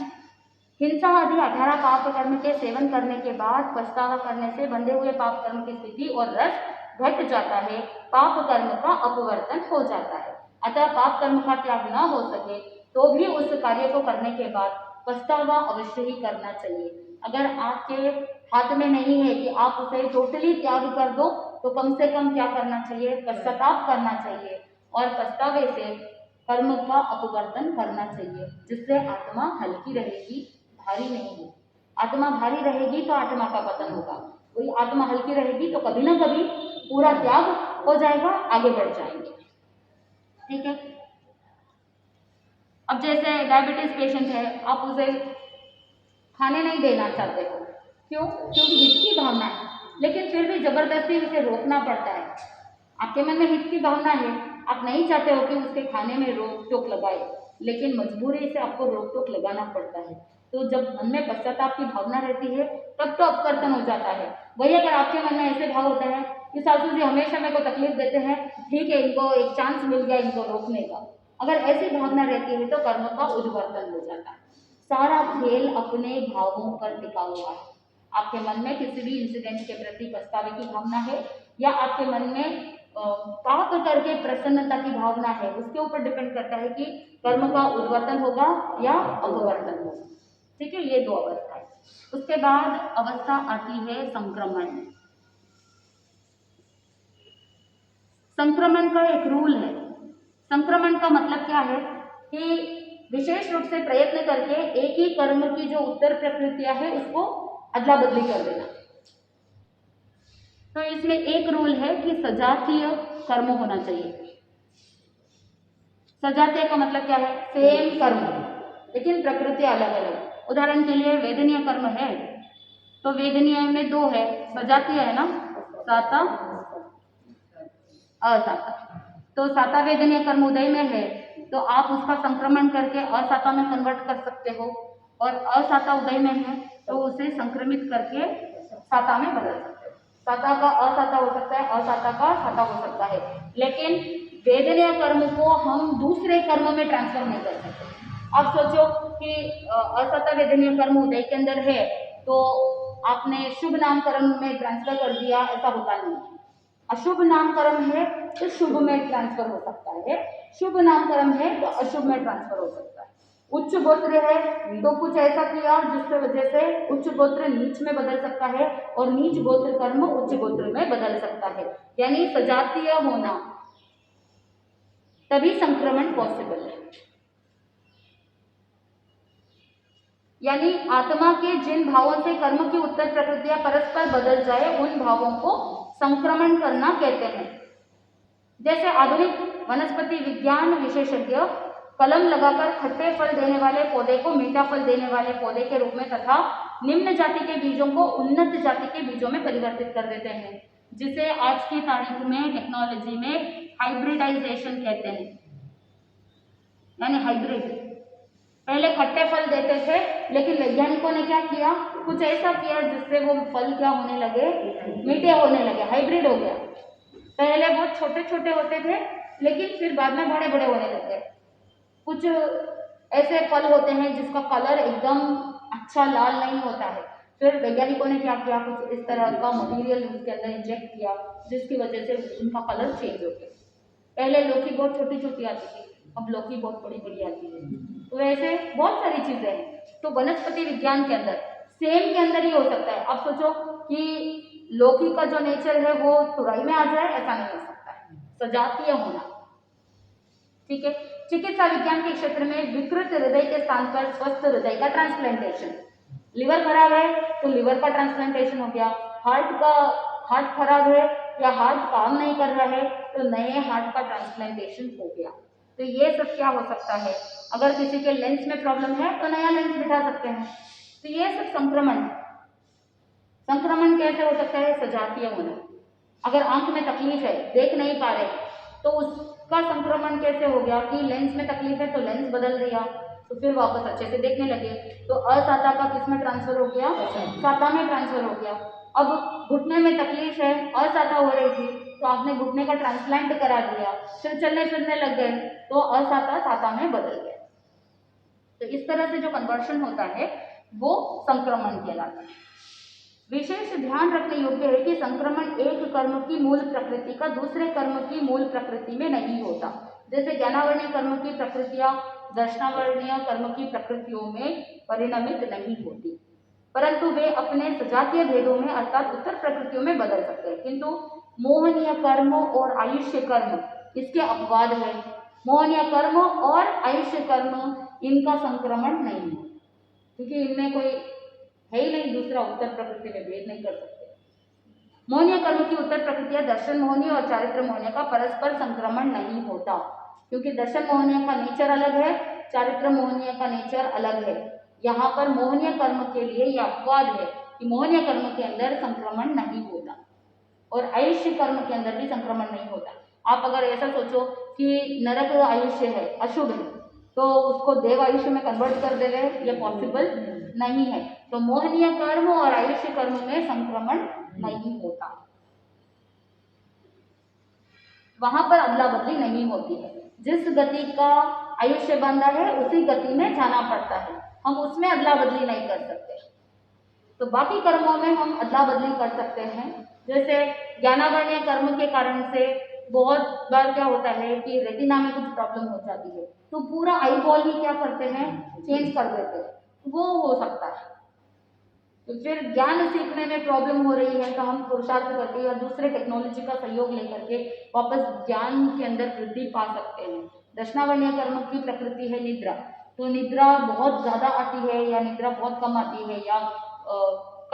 हिंसा आदि 18 पाप कर्म के सेवन करने के बाद पछतावा करने से बंधे हुए पाप कर्म की स्थिति और रस घट जाता है, पाप कर्म का अपवर्तन हो जाता है। अतः पाप कर्म का त्याग न हो सके तो भी उस कार्य को करने के बाद पछतावा अवश्य ही करना चाहिए। अगर आपके हाथ में नहीं है कि आप उसे टोटली त्याग कर दो, तो कम से कम क्या करना चाहिए, पश्चाताप करना चाहिए और पछतावे से कर्म का अपवर्तन करना चाहिए, जिससे आत्मा हल्की रहेगी, भारी नहीं होगी। आत्मा भारी रहेगी तो आत्मा का पतन होगा, वही आत्मा हल्की रहेगी तो कभी ना कभी पूरा त्याग हो जाएगा, आगे बढ़ जाएंगे। ठीक है। अब जैसे डायबिटीज पेशेंट है, आप उसे खाने नहीं देना चाहते हो, क्यों? क्योंकि हित की भावना है, लेकिन फिर भी जबरदस्ती उसे रोकना पड़ता है। आपके मन में हित की भावना है, आप नहीं चाहते हो कि उसके खाने में रोक टोक लगाए, लेकिन मजबूरी से आपको रोक टोक लगाना पड़ता है। तो जब मन में पश्चाताप की भावना रहती है तब तो अपवर्तन हो जाता है। वही अगर आपके मन में ऐसे भाव होते हैं कि सासू जी हमेशा मेरे को तकलीफ देते हैं, ठीक है इनको एक चांस मिल गया इनको रोकने का, अगर ऐसी भावना रहती है तो कर्म का उद्वर्तन हो जाता है। सारा खेल अपने भावों पर टिका हुआ है। आपके मन में किसी भी इंसिडेंट के प्रति पछतावे की भावना है या आपके मन में पाप करके प्रसन्नता की भावना है, उसके ऊपर डिपेंड करता है कि कर्म का उद्वर्तन होगा या अपवर्तन होगा। ठीक है, ये दो अवस्था है। उसके बाद अवस्था आती है संक्रमण। संक्रमण का एक रूल है। संक्रमण का मतलब क्या है कि विशेष रूप से प्रयत्न करके एक ही कर्म की जो उत्तर प्रकृतियां है उसको अदला बदली कर देना। तो इसमें एक रूल है कि सजातीय कर्म होना चाहिए। सजातीय का मतलब क्या है, सेम कर्म लेकिन प्रकृति अलग अलग। उदाहरण के लिए वेदनीय कर्म है तो वेदनीय में दो है, सजातीय है ना, साता असाता। तो साता वेदनीय कर्म उदय में है तो आप उसका संक्रमण करके असाता में कन्वर्ट कर सकते हो, और असाता उदय में है तो उसे संक्रमित करके साता में बदल सकते हो। साता का असाता हो सकता है, असाता का साता हो सकता है, लेकिन वेदनीय कर्म को हम दूसरे कर्म में ट्रांसफर नहीं कर सकते। आप सोचो कि असाता वेदनीय कर्म उदय के अंदर है तो आपने शुभ नाम कर्म में ट्रांसफर कर दिया, ऐसा होता नहीं है। अशुभ नाम कर्म है तो शुभ में ट्रांसफर हो सकता है, शुभ नाम कर्म है तो अशुभ में ट्रांसफर हो सकता है। उच्च गोत्र है तो कुछ ऐसा किया जिसकी वजह से उच्च गोत्र नीच में बदल सकता है और नीच गोत्र कर्म उच्च गोत्र में बदल सकता है। यानी सजातीय होना, तभी संक्रमण पॉसिबल है। यानी आत्मा के जिन भावों से कर्म की उत्तर प्रकृतियां परस्पर बदल जाए उन भावों को संक्रमण करना कहते हैं। जैसे आधुनिक वनस्पति विज्ञान विशेषज्ञ कलम लगाकर खट्टे फल देने वाले पौधे को मीठा फल देने वाले पौधे के रूप में तथा निम्न जाति के बीजों को उन्नत जाति के बीजों में परिवर्तित कर देते हैं, जिसे आज की तारीख में टेक्नोलॉजी में हाइब्रिडाइजेशन कहते हैं। यानी हाइब्रिड, पहले खट्टे फल देते थे लेकिन वैज्ञानिकों ने क्या किया, कुछ ऐसा किया जिससे वो फल क्या होने लगे, मीठे होने लगे, हाइब्रिड हो गया। पहले बहुत छोटे छोटे होते थे लेकिन फिर बाद में बड़े बड़े होने लगे। कुछ ऐसे फल होते हैं जिसका कलर एकदम अच्छा लाल नहीं होता है, फिर वैज्ञानिकों ने क्या किया, कुछ इस तरह का मटेरियल उसके अंदर इंजेक्ट किया जिसकी वजह से उनका कलर चेंज हो गया। पहले लौकी बहुत छोटी छोटी आती थी, अब लौकी बहुत बड़ी बड़ी आती है। तो ऐसे बहुत सारी चीजें हैं। तो वनस्पति विज्ञान के अंदर सेम के अंदर ही हो सकता है। आप सोचो कि लौकी का जो नेचर है वो तुरई में आ जाए, ऐसा नहीं हो सकता है, सजातीय होना। ठीक है। चिकित्सा विज्ञान के क्षेत्र में विकृत हृदय के स्थान पर स्वस्थ हृदय का ट्रांसप्लांटेशन, लिवर खराब है तो लिवर का ट्रांसप्लांटेशन हो गया, हार्ट खराब है या हार्ट काम नहीं कर रहा है तो नए हार्ट का ट्रांसप्लांटेशन हो गया। तो ये सब क्या हो सकता है, अगर किसी के लेंस में प्रॉब्लम है तो नया लेंस बिठा सकते हैं। तो ये सब संक्रमण कैसे हो सकता है, सजातीय होना। अगर आंख में तकलीफ है, देख नहीं पा रहे, तो उसका संक्रमण कैसे हो गया कि लेंस में तकलीफ है तो लेंस बदल दिया तो फिर वापस अच्छे से देखने लगे, तो असाता का किस में ट्रांसफर हो गया, साता में ट्रांसफर हो गया। अब घुटने में तकलीफ है, असाता हो रही थी तो आपने घुटने का ट्रांसप्लांट करा दिया, फिर चलने फिरने लग गए तो असाता साता में बदल गया। तो इस तरह से जो कन्वर्शन होता है वो संक्रमण कहलाता है। विशेष ध्यान रखने योग्य है कि संक्रमण एक कर्म की मूल प्रकृति का दूसरे कर्म की मूल प्रकृति में नहीं होता। जैसे ज्ञानावर्णीय कर्म की प्रकृतियां दर्शनावर्णीय कर्म की प्रकृतियों में परिणमित नहीं होती, परंतु वे अपने सजातीय भेदों में अर्थात उत्तर प्रकृतियों में बदल सकते हैं। किंतु मोहनीय कर्म और आयुष्य कर्म इसके अपवाद है। मोहनीय कर्म और आयुष्य कर्म इनका संक्रमण नहीं है, क्योंकि इनमें कोई है ही नहीं, दूसरा उत्तर प्रकृति में भेद नहीं कर सकते। मोहनीय कर्म की उत्तर प्रकृतियां दर्शन मोहनीय और चारित्र मोहनीय का परस्पर संक्रमण नहीं होता, क्योंकि दर्शन मोहनीय का नेचर अलग है, चारित्र मोहनीय का नेचर अलग है। यहाँ पर मोहनीय कर्म के लिए यह अपवाद है कि मोहनीय कर्म के अंदर संक्रमण नहीं होता और आयुष्य कर्म के अंदर भी संक्रमण नहीं होता। आप अगर ऐसा सोचो कि नरक आयुष्य है, अशुभ है, तो उसको देव आयुष्य में कन्वर्ट कर देंगे, ये पॉसिबल नहीं है। तो मोहनीय कर्म और आयुष्य कर्म में संक्रमण नहीं होता, वहां पर अदला बदली नहीं होती है। जिस गति का आयुष्य बंधा है उसी गति में जाना पड़ता है, हम उसमें अदला बदली नहीं कर सकते। तो बाकी कर्मों में हम अदला बदली कर सकते हैं। जैसे ज्ञानावर्णीय कर्म के कारण से बहुत बार क्या होता है कि रेटिना में कुछ प्रॉब्लम हो जाती है तो पूरा आई बॉल ही क्या करते हैं, चेंज कर देते हैं, वो हो सकता है। तो फिर ज्ञान सीखने में प्रॉब्लम हो रही है तो हम पुरुषार्थ करके या दूसरे टेक्नोलॉजी का सहयोग लेकर के वापस ज्ञान के अंदर वृद्धि पा सकते हैं। दर्शनावर्णीय कर्म की प्रकृति है निद्रा, तो निद्रा बहुत ज्यादा आती है या निद्रा बहुत कम आती है, या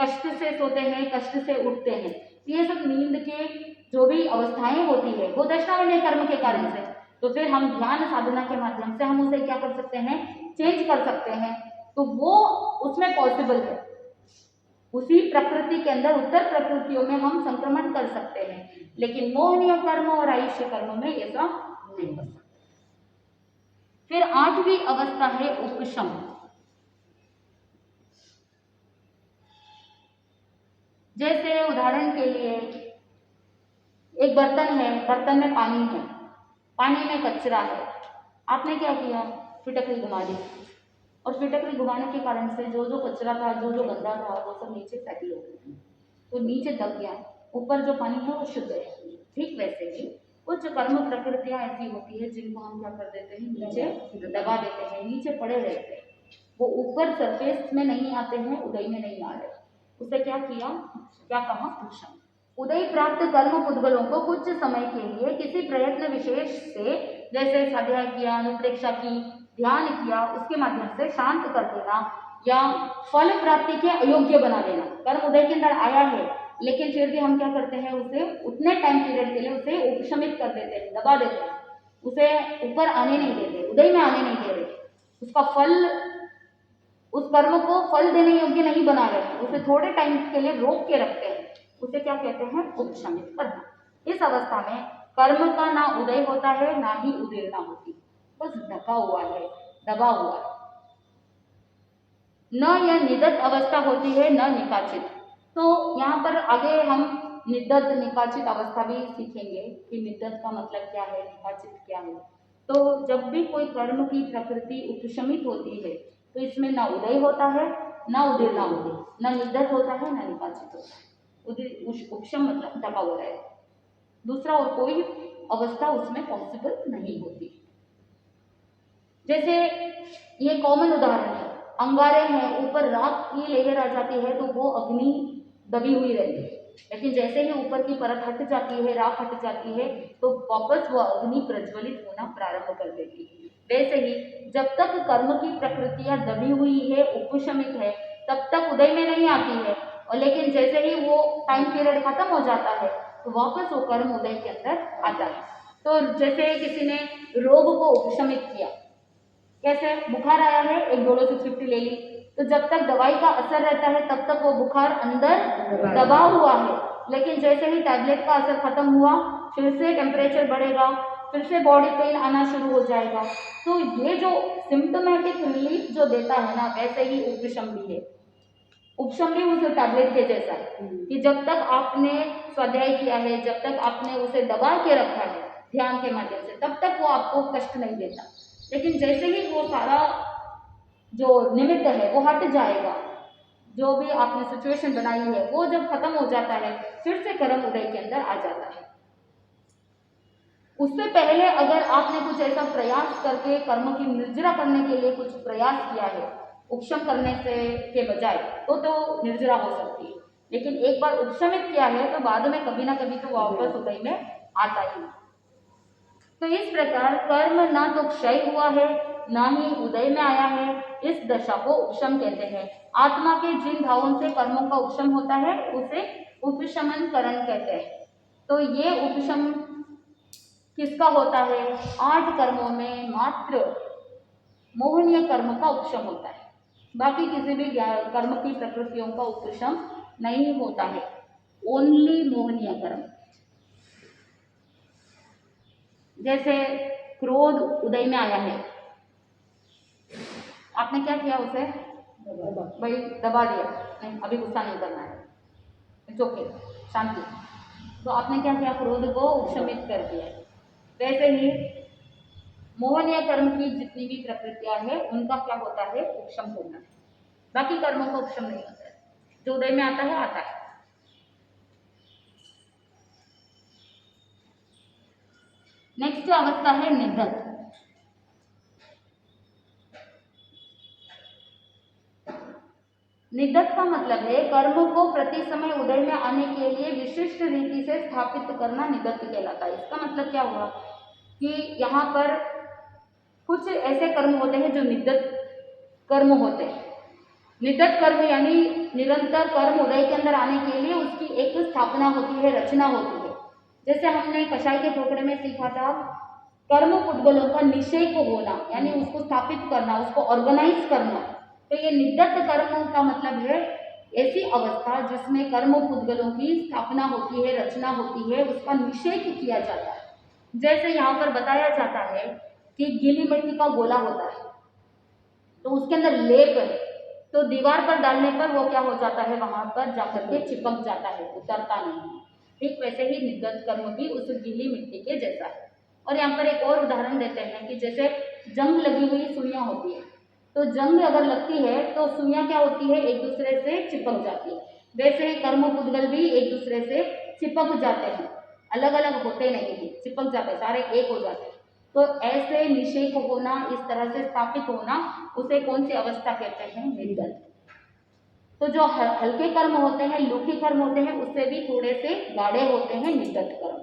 कष्ट से सोते हैं, कष्ट से उठते हैं। ये सब नींद के जो भी अवस्थाएं होती है वो दर्शनावर्णीय कर्म के कारण से, तो फिर हम ध्यान साधना के माध्यम से हम उसे क्या कर सकते हैं, चेंज कर सकते हैं। तो वो उसमें पॉसिबल है, उसी प्रकृति के अंदर उत्तर प्रकृतियों में हम संक्रमण कर सकते हैं, लेकिन मोहनीय कर्म और आयुष्य कर्म में ऐसा नहीं कर सकते। फिर 8वीं अवस्था है उपशम। जैसे उदाहरण के लिए एक बर्तन है, बर्तन में पानी है, पानी में कचरा है, आपने क्या किया, फिटकरी घुमा दी, और फिटकरी घुमाने के कारण से जो जो कचरा था, जो जो गंदा था वो सब नीचे सेटल हो गया, तो नीचे दब गया, ऊपर जो पानी है वो शुद्ध है। ठीक वैसे ही कुछ कर्म प्रकृतियां ऐसी होती है जिनको हम क्या कर देते हैं, नीचे दबा देते हैं, नीचे पड़े रहते हैं, वो ऊपर सरफेस में नहीं आते हैं, उदय में नहीं आ रहे, उसे क्या किया, क्या कहा, उपशम। उदय प्राप्त कर्म पुद्गलों को कुछ समय के लिए किसी प्रयत्न विशेष से, जैसे स्वाध्याय किया, अनुप्रेक्षा की, ध्यान किया, उसके माध्यम से शांत कर देना या फल प्राप्ति के अयोग्य बना देना। कर्म उदय के अंदर आया है लेकिन फिर भी हम क्या करते हैं, उसे उतने टाइम पीरियड के लिए उसे उपशमित कर देते हैं, दबा देते हैं, उसे ऊपर आने नहीं देते, उदय में आने नहीं दे रहे, उसका फल, उस कर्म को फल देने योग्य नहीं बना रहे, उसे थोड़े टाइम के लिए रोक के रखते हैं, उसे क्या कहते हैं, उपशमित करना। इस अवस्था में कर्म का ना उदय होता है ना ही उदीर्णा होती, बस ढका हुआ है, दबा हुआ है। न यह निदत अवस्था होती है न निकाचित। तो यहाँ पर आगे हम निदत निकाचित अवस्था भी सीखेंगे कि निदत का मतलब क्या है, निकाचित क्या है। तो जब भी कोई कर्म की प्रकृति उपशमित होती है तो इसमें न उदय होता है न उदीर्णा होती है, न निदत होता है न निकाचित होता है। उपशम मतलब दबा हुआ है, दूसरा और कोई अवस्था उसमें पॉसिबल नहीं होती। जैसे ये कॉमन उदाहरण है, अंगारे हैं, ऊपर राख की लेयर आ जाती है तो वो अग्नि दबी हुई रहती है, लेकिन जैसे ही ऊपर की परत हट जाती है, राख हट जाती है, तो वापस वो अग्नि प्रज्वलित होना प्रारंभ कर देती है। वैसे ही जब तक कर्म की प्रकृतियां दबी हुई है, उपशमित है, तब तक उदय में नहीं आती है, और लेकिन जैसे ही वो टाइम पीरियड खत्म हो जाता है तो वापस वो कर्म उदय के अंदर आता है। तो जैसे किसी ने रोग को उपशमित किया, कैसे बुखार आया है, एक डोलो 650 ले ली, तो जब तक दवाई का असर रहता है तब तक वो बुखार अंदर दबा हुआ है, लेकिन जैसे ही टैबलेट का असर खत्म हुआ फिर से टेम्परेचर बढ़ेगा, फिर से बॉडी पेन आना शुरू हो जाएगा। तो ये जो सिम्टोमेटिक रिलीफ जो देता है ना, वैसे ही उपशम भी है। उपशम भी उस टैबलेट के जैसा है कि जब तक आपने स्वाध्याय किया है, जब तक आपने उसे दबा के रखा है ध्यान के माध्यम से, तब तक वो आपको कष्ट नहीं देता, लेकिन जैसे ही वो सारा जो निमित्त है वो हट जाएगा, जो भी आपने सिचुएशन बनाई है वो जब खत्म हो जाता है फिर से कर्म उदय के अंदर आ जाता है। उससे पहले अगर आपने कुछ ऐसा प्रयास करके कर्म की निर्जरा करने के लिए कुछ प्रयास किया है उपशम करने से के बजाय, तो निर्जरा हो सकती है, लेकिन एक बार उपशमित किया है तो बाद में कभी ना कभी तो वापस उदय में आता ही। तो इस प्रकार कर्म ना तो क्षय हुआ है ना ही उदय में आया है, इस दशा को उपशम कहते हैं। आत्मा के जिन भावों से कर्मों का उपशम होता है उसे उपशमन करण कहते हैं। तो ये उपशम किसका होता है? 8 कर्मों में मात्र मोहनीय कर्म का उपशम होता है, बाकी किसी भी कर्म की प्रकृतियों का उपशम नहीं होता है, ओनली मोहनीय कर्म। जैसे क्रोध उदय में आया है, आपने क्या किया उसे? भाई दबा दिया, नहीं अभी गुस्सा नहीं करना है, इट्स ओके, शांति। तो आपने क्या किया? क्रोध को उपशमित कर दिया। वैसे ही मोहनीय कर्म की जितनी भी प्रकृतियां हैं उनका क्या होता है? उपशम होना है, बाकी कर्मों का उपशम नहीं होता है, जो उदय में आता है आता है। नेक्स्ट अवस्था है निधत। निधत का मतलब है कर्म को प्रति समय उदय में आने के लिए विशिष्ट रीति से स्थापित करना निधत कहलाता है। इसका मतलब क्या हुआ कि यहाँ पर कुछ ऐसे कर्म होते हैं जो निधत कर्म होते हैं। निधत कर्म यानी निरंतर कर्म उदय के अंदर आने के लिए उसकी एक स्थापना होती है, रचना होती है। जैसे हमने कषाय के टोकरे में सीखा था, कर्म पुद्गलों का निषेध होना यानी उसको स्थापित करना, उसको ऑर्गेनाइज करना। तो ये निधत कर्म का मतलब है ऐसी अवस्था जिसमें कर्म पुद्गलों की स्थापना होती है, रचना होती है, उसका निषेध किया जाता है। जैसे यहाँ पर बताया जाता है कि गीली मिट्टी का गोला होता है तो उसके अंदर लेप है, तो दीवार पर डालने पर वो क्या हो जाता है? वहां पर जाकर के चिपक जाता है, उतरता नहीं है। ठीक वैसे ही निधत कर्म भी उस गीली मिट्टी के जैसा है। और यहाँ पर एक और उदाहरण देते हैं कि जैसे जंग लगी हुई सुइयां होती है, तो जंग अगर लगती है तो सुइयां क्या होती है? एक दूसरे से चिपक जाती है। वैसे ही कर्म पुद्गल भी एक दूसरे से चिपक जाते हैं, अलग अलग होते नहीं है, चिपक जाते हैं, सारे एक हो जाते हैं। तो ऐसे निषेध होना, इस तरह से स्थापित होना, उसे कौन सी अवस्था कहते हैं? निधत। तो जो हल्के कर्म होते हैं, लौकिक कर्म होते हैं, उससे भी थोड़े से गाढ़े होते हैं निधत कर्म।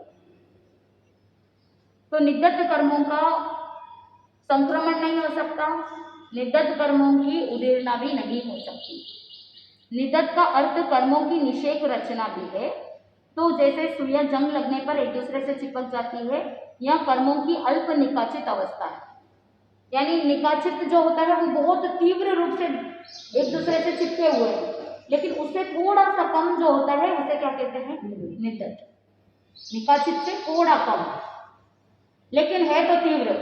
तो निधत कर्मों का संक्रमण नहीं हो सकता, निधत कर्मों की उदीर्णा भी नहीं हो सकती। निधत का अर्थ कर्मों की निषेध रचना भी है। तो जैसे सुइयां जंग लगने पर एक दूसरे से चिपक जाती है, यह कर्मों की अल्प निकाचित अवस्था है। यानी निकाचित जो होता है वो बहुत तीव्र रूप से एक दूसरे से चिपके हुए हैं, लेकिन उससे थोड़ा सा कम जो होता है उसे क्या कहते हैं? निधत। निकाचित से थोड़ा कम, लेकिन है तो तीव्र।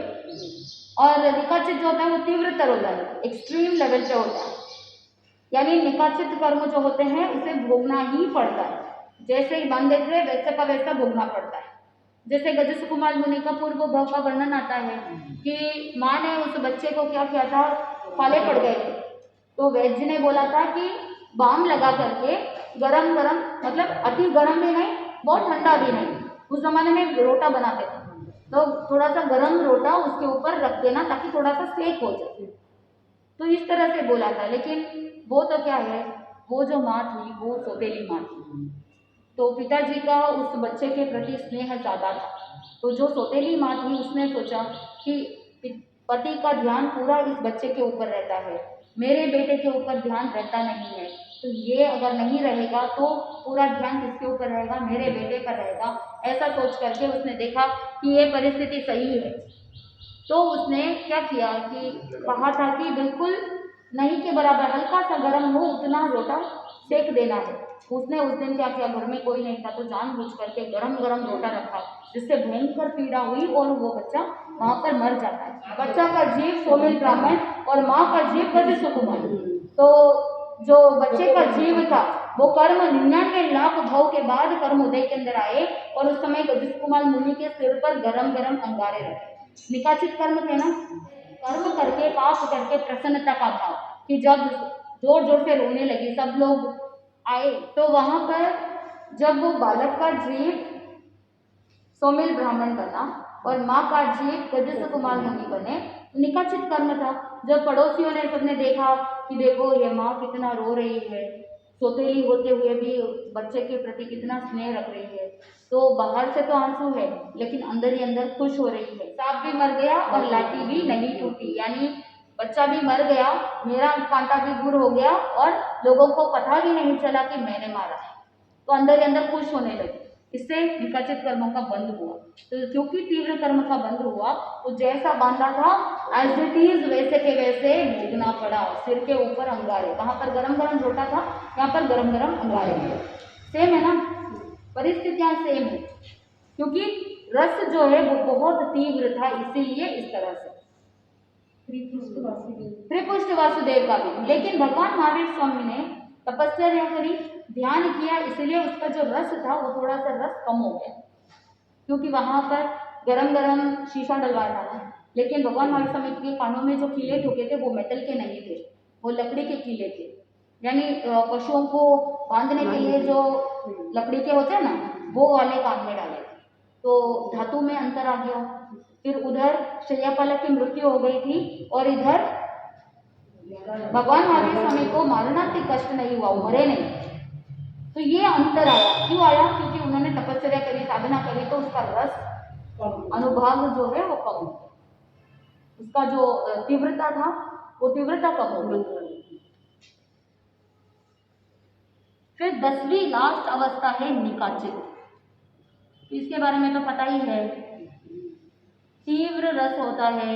और निकाचित जो होता है वो तीव्रतर होता है, एक्सट्रीम लेवल पे होता है। यानी निकाचित कर्म जो होते हैं उसे भोगना ही पड़ता है, जैसे ही बांधे थे वैसे का वैसा भोगना पड़ता है। जैसे गज सुकुमार मुनि का पूर्व भव का वर्णन आता है कि माँ ने उस बच्चे को क्या किया था? पाले पड़ गए थे, तो वैद्य ने बोला था कि बाम लगा करके गरम गरम, मतलब अति गर्म भी नहीं बहुत ठंडा भी नहीं, उस जमाने में रोटा बनाते थे, तो थोड़ा सा गर्म रोटा उसके ऊपर रख देना ताकि थोड़ा सा सेक हो जाए। तो इस तरह से बोला था, लेकिन वो तो क्या है, वो जो माँ थी वो सौतेली माँ थी, तो पिताजी का उस बच्चे के प्रति स्नेह ज़्यादा था। तो जो सौतेली माँ थी उसने सोचा कि पति का ध्यान पूरा इस बच्चे के ऊपर रहता है, मेरे बेटे के ऊपर ध्यान रहता नहीं है। तो ये अगर नहीं रहेगा तो पूरा ध्यान किसके ऊपर रहेगा, मेरे बेटे पर रहेगा। ऐसा सोच करके उसने देखा कि ये परिस्थिति सही है, तो उसने क्या किया कि कहा था कि बिल्कुल नहीं के बराबर हल्का सा गर्म हो उतना रोटा सेक देना है। उसने उस दिन क्या किया, घर में कोई नहीं था तो जानबूझ करके गरम गरम रोटा रखा, जिससे भयंकर पीड़ा हुई और वो बच्चा वहां पर मर जाता है। बच्चा का जीव सोमिल ब्राह्मण और माँ का जीव गज सुकुमार। तो जो बच्चे का जीव था वो कर्म 99 लाख भाव के बाद कर्म उदय के अंदर आए और उस समय गज कुमार मुनि के सिर पर गरम गरम अंगारे रखे। निकाचित कर्म थे ना, कर्म करके पाप करके प्रसन्नता का भाव कि जब जोर जोर से रोने लगी, सब लोग आए, तो वहां पर जब वो बालक का जीव सोमिल ब्राह्मण बना और माँ का जीव गजस कुमार मुनि बने, निकाचित कर्म था। जब पड़ोसियों ने सबने देखा कि देखो ये माँ कितना रो रही है, सौतेली होते हुए भी बच्चे के प्रति कितना स्नेह रख रही है, तो बाहर से तो आंसू है लेकिन अंदर ही अंदर खुश हो रही है। सांप भी मर गया और लाठी भी नहीं टूटी, यानी बच्चा भी मर गया, मेरा कांटा भी दूर हो गया और लोगों को पता भी नहीं चला कि मैंने मारा है, तो अंदर ही अंदर खुश होने लगे। इससे निकाचित कर्मों का बंध हुआ। तो क्योंकि तीव्र कर्म का बंध हुआ तो जैसा बांधा था एज इट इज वैसे के वैसे भोगना पड़ा। सिर के ऊपर अंगारे, वहां पर गरम गरम रोटा था, यहाँ पर गरम गरम अंगारे। सेम है ना, परिस्थितियां सेम है, क्योंकि रस जो है वो बहुत तीव्र था, इसीलिए इस तरह से त्रिपुष्ट वासुदेव का भी। लेकिन भगवान महावीर स्वामी ने तपस्या करी, ध्यान किया, इसलिए उसका जो रस था वो थोड़ा सा रस कम हो गया, क्योंकि वहां पर गरम गरम शीशा डलवाया था। लेकिन भगवान महावीर स्वामी के कानों में जो कीले ठोके थे वो मेटल के नहीं थे, वो लकड़ी के कीले थे। यानी पशुओं को बांधने के लिए जो लकड़ी के होते हैं ना, वो वाले कान में डाले थे, तो धातु में अंतर आ गया। फिर उधर शैयापालक की मृत्यु हो गई थी और इधर भगवान महावीर स्वामी को मारणांतिक कष्ट नहीं हुआ, मरे नहीं। तो ये अंतर आया। क्यों आया? क्योंकि उन्होंने तपस्या करी, साधना करी, तो उसका रस अनुभव जो है वो कम हो गया, उसका जो तीव्रता था वो तीव्रता कम हो गई। फिर 10वीं लास्ट अवस्था है निकाचित। इसके बारे में तो पता ही है, तीव्र रस होता है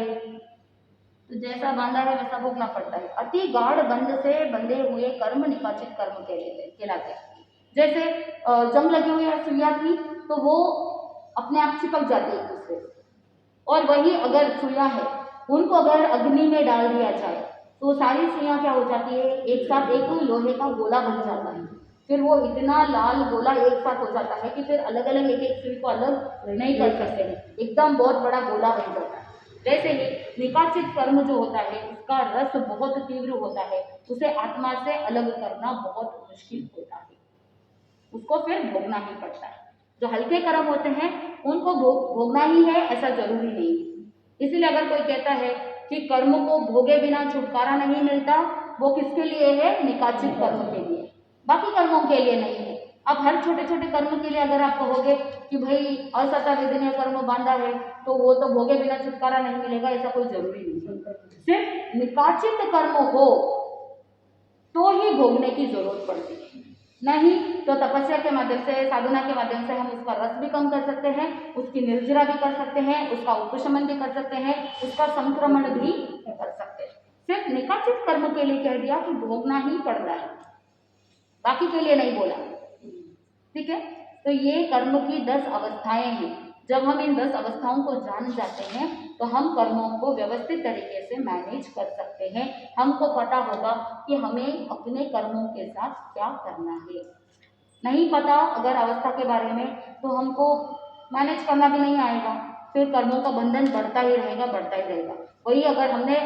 तो जैसा बांधा है वैसा भोगना पड़ता है। अति गाढ़ बंध से बंधे हुए कर्म निकाचित कर्म कहलाते हैं। जैसे जंग लगी हुई सुइयां थी तो वो अपने आप चिपक जाती है एक दूसरे से, और वही अगर सुइयां है उनको अगर अग्नि में डाल दिया जाए तो सारी सुइयां क्या हो जाती है, एक साथ एक लोहे का गोला बन जाता है। फिर वो इतना लाल गोला एक साथ हो जाता है कि फिर अलग अलग एक एक सुई को अलग नहीं कर सकते हैं, एकदम बहुत बड़ा गोला बन जाता है। वैसे ही निकाचित कर्म जो होता है उसका रस बहुत तीव्र होता है, उसे आत्मा से अलग करना बहुत मुश्किल होता है, उसको फिर भोगना ही पड़ता है। जो हल्के कर्म होते हैं उनको भोगना ही है ऐसा जरूरी नहीं है। इसीलिए अगर कोई कहता है कि कर्म को भोगे बिना छुटकारा नहीं मिलता, वो किसके लिए है? निकाचित कर्म के लिए, बाकी कर्मों के लिए नहीं है। अब हर छोटे छोटे कर्म के लिए अगर आप कहोगे कि भाई असता विधिनीय कर्म बांधा है तो वो तो भोगे बिना छुटकारा नहीं मिलेगा, ऐसा कोई जरूरी नहीं है। सिर्फ निकाचित कर्म हो तो ही भोगने की जरूरत पड़ती है, नहीं तो तपस्या के माध्यम से, साधना के माध्यम से हम उसका रस भी कम कर सकते हैं, उसकी निर्जरा भी कर सकते हैं, उसका उपशमन भी कर सकते हैं, उसका संक्रमण भी कर सकते हैं। सिर्फ निकाचित कर्म के लिए कह दिया कि भोगना ही पड़ता है, बाकी के लिए नहीं बोला। ठीक है, तो ये कर्म की 10 अवस्थाएं हैं। जब हम इन 10 अवस्थाओं को जान जाते हैं तो हम कर्मों को व्यवस्थित तरीके से मैनेज कर सकते हैं। हमको पता होगा कि हमें अपने कर्मों के साथ क्या करना है। नहीं पता अगर अवस्था के बारे में तो हमको मैनेज करना भी नहीं आएगा, फिर कर्मों का बंधन बढ़ता ही रहेगा, बढ़ता ही रहेगा। वही अगर हमने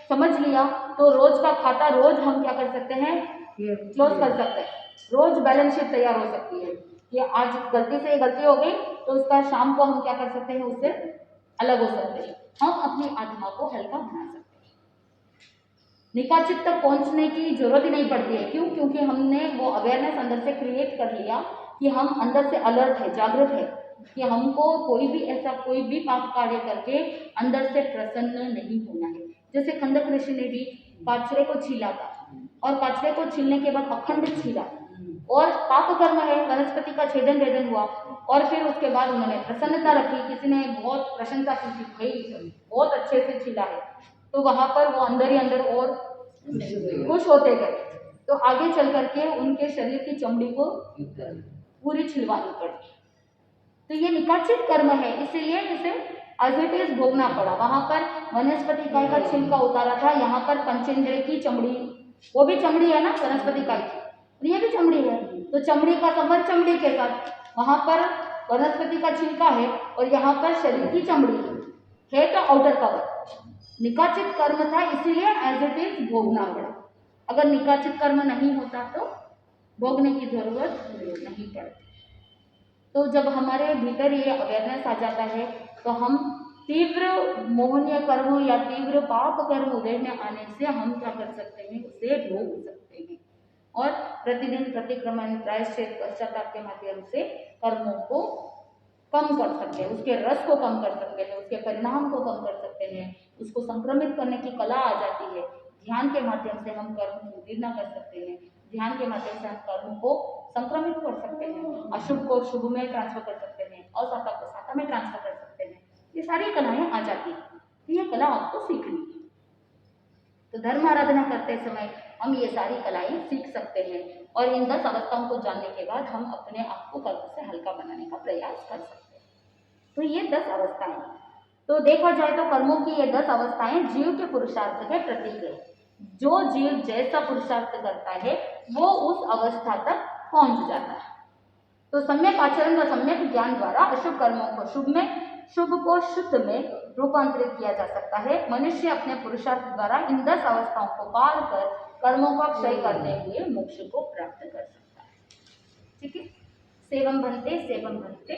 समझ लिया तो रोज का खाता रोज हम क्या कर सकते हैं? क्लोज कर सकते हैं। रोज बैलेंस शीट तैयार हो सकती है कि आज गलती से गलती हो गई तो उसका शाम को हम क्या कर सकते हैं, उससे अलग हो सकते हैं। हम अपनी आत्मा को हल्का बना सकते हैं। निकाचित तक पहुंचने की जरूरत ही नहीं पड़ती है। क्यों? क्योंकि हमने वो अवेयरनेस अंदर से क्रिएट कर लिया कि हम अंदर से अलर्ट है, जागृत है कि हमको कोई भी ऐसा कोई भी पाप कार्य करके अंदर से प्रसन्न नहीं होना है। जैसे खंडक ऋषि ने भी कचरे को छीला था, और कचरे को छीलने के बाद अखंड छीला, और पाप कर्म है, वनस्पति का छेदन वेदन हुआ, और फिर उसके बाद उन्होंने प्रसन्नता रखी, किसी ने बहुत प्रशंसा की थी, भाई बहुत अच्छे से छीला है, तो वहां पर वो अंदर ही अंदर और खुश होते गए। तो आगे चल करके उनके शरीर की चमड़ी को पूरी छिलवानी पड़ी। तो ये निकाचित कर्म है, इसीलिए इसे एज इट इज भोगना पड़ा। वहां पर वनस्पति इकाई का छिलका उतारा था, यहाँ पर पंचेंद्रिय की चमड़ी, वो भी चमड़ी है ना वनस्पति इकाई की, ये भी चमड़ी है, तो चमड़ी का संबंध चमड़ी के साथ, वहां पर वनस्पति का छिलका है और यहाँ पर शरीर की चमड़ी है तो आउटर कवर। निकाचित कर्म था, इसीलिए एज इट इज भोगना पड़ा। अगर निकाचित कर्म नहीं होता तो भोगने की जरूरत नहीं पड़ती। तो जब हमारे भीतर ये अवेयरनेस आ जाता है तो हम तीव्र मोहनीय कर्म या तीव्र पाप कर्म उदय में आने से हम क्या कर सकते हैं, उसे रोक सकते हैं, और प्रतिदिन प्रतिक्रमण प्रायश्चित पश्चाताप के माध्यम से कर्मों को कम कर सकते हैं, उसके रस को कम कर सकते हैं, उसके परिणाम को कम कर सकते हैं, उसको संक्रमित करने की कला आ जाती है। ध्यान के माध्यम से हम कर्म को उत्तीर्ण कर सकते हैं, ध्यान के माध्यम से हम कर्म को संक्रमित कर सकते हैं, अशुभ को शुभ में ट्रांसफर कर सकते हैं, असाता को साता में ट्रांसफर कर सकते हैं। ये सारी कलाएं आ जाती हैं, तो ये कला आपको सीखनी है। तो धर्म आराधना करते समय हम ये सारी कलाएं सीख सकते हैं, और इन 10 अवस्थाओं को जानने के बाद हम अपने आप को कर्म से हल्का बनाने का प्रयास कर सकते हैं। तो ये 10 अवस्थाएं, तो देखा जाए तो कर्मों की ये 10 अवस्थाएं जीव के पुरुषार्थ के प्रतीक है। जो जीव जैसा पुरुषार्थ करता है वो उस अवस्था तक पहुंच जाता है। तो सम्यक आचरण व सम्यक ज्ञान द्वारा अशुभ कर्मों को शुभ में, शुभ को शुद्ध में रूपांतरित किया जा सकता है। मनुष्य अपने पुरुषार्थ द्वारा इन 10 अवस्थाओं को पार कर कर्मों का क्षय करते हुए मोक्ष को प्राप्त कर सकता है। ठीक है, सेवम बनते